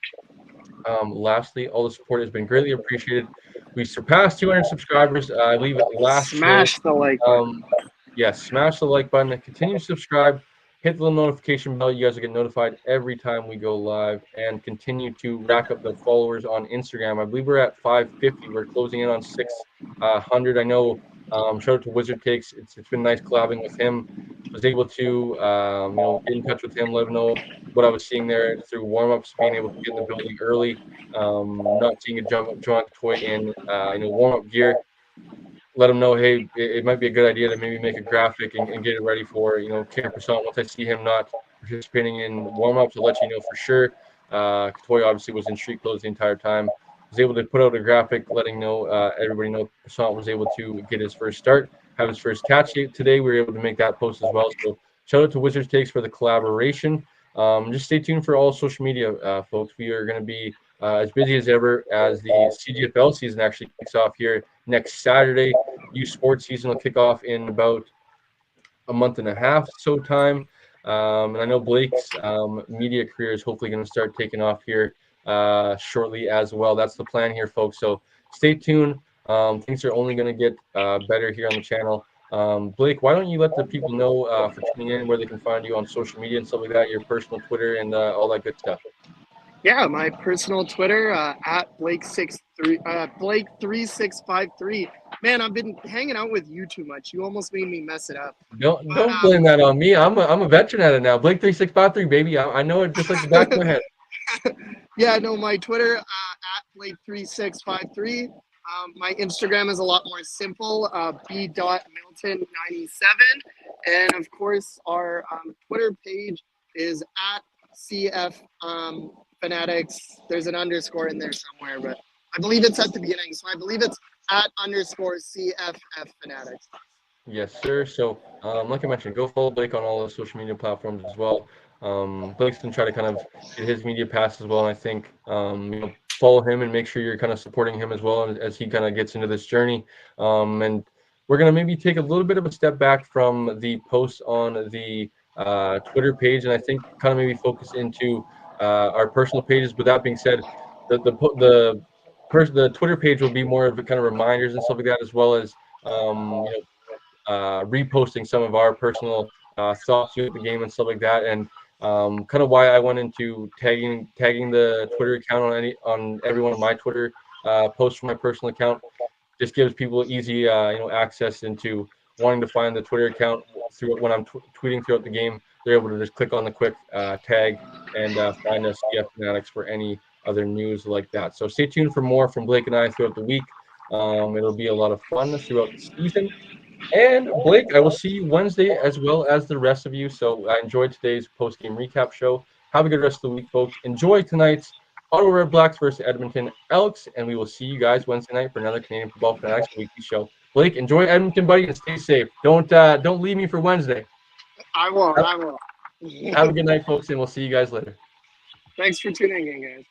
Lastly, all the support has been greatly appreciated. We surpassed 200 subscribers. I believe last show. Smash the like button. Yes, smash the like button and continue to subscribe. Hit the little notification bell. You guys will get notified every time we go live, and continue to rack up the followers on Instagram. I believe we're at 550. We're closing in on 600. I know. Shout out to Wizard Takes. It's been nice collabing with him. Was able to get in touch with him, let him know what I was seeing there through warm-ups, being able to get in the building early, not seeing a John Toy in warm-up gear. Let him know, hey, it might be a good idea to maybe make a graphic and get it ready for, Camp Croissant. Once I see him not participating in warm-ups, I'll let you know for sure. Toy obviously was in street clothes the entire time. Was able to put out a graphic letting everybody know Croissant was able to get his first start, have his first catch today. We were able to make that post as well. So shout out to Wizards Takes for the collaboration. Just stay tuned for all social media, folks. We are going to be as busy as ever as the CGFL season actually kicks off here next Saturday. Youth sports season will kick off in about a month and a half so time. And I know Blake's media career is hopefully going to start taking off here shortly as well. That's the plan here, folks. So stay tuned. Things are only going to get better here on the channel. Blake, why don't you let the people know for tuning in where they can find you on social media and stuff like that, your personal Twitter and all that good stuff. Yeah, my personal Twitter at Blake3653. Man, I've been hanging out with you too much. You almost made me mess it up. Don't blame that on me. I'm a veteran at it now. Blake3653, baby. I know it just like the back of my head. Yeah, no, my Twitter at Blake3653. My Instagram is a lot more simple, b.milton97. And of course, our Twitter page is at CF Fanatics. There's an underscore in there somewhere, but I believe it's at the beginning. So I believe it's at _CFF Fanatics. Yes, sir. So, like I mentioned, go follow Blake on all the social media platforms as well. Blake's going to try to kind of get his media pass as well. And I think, follow him and make sure you're kind of supporting him as well as he kind of gets into this journey. And we're going to maybe take a little bit of a step back from the posts on the Twitter page, and I think kind of maybe focus into our personal pages. With that being said, the Twitter page will be more of a kind of reminders and stuff like that, as well as reposting some of our personal thoughts throughout the game and stuff like that, and kind of why I went into tagging the Twitter account on every one of my Twitter posts from my personal account. Just gives people easy access into wanting to find the Twitter account through when I'm tweeting throughout the game. They're able to just click on the quick tag and find us CF Fanatics for any other news like that. So stay tuned for more from Blake and I throughout the week. It'll be a lot of fun throughout the season. And Blake, I will see you Wednesday as well as the rest of you. So I enjoyed today's post-game recap show. Have a good rest of the week, folks. Enjoy tonight's Ottawa Red Blacks versus Edmonton Elks, and we will see you guys Wednesday night for another Canadian Football Fanatics weekly show. Blake, enjoy Edmonton, buddy, and stay safe. Don't leave me for Wednesday. I won't. Have a good night, folks, and we'll see you guys later. Thanks for tuning in, guys.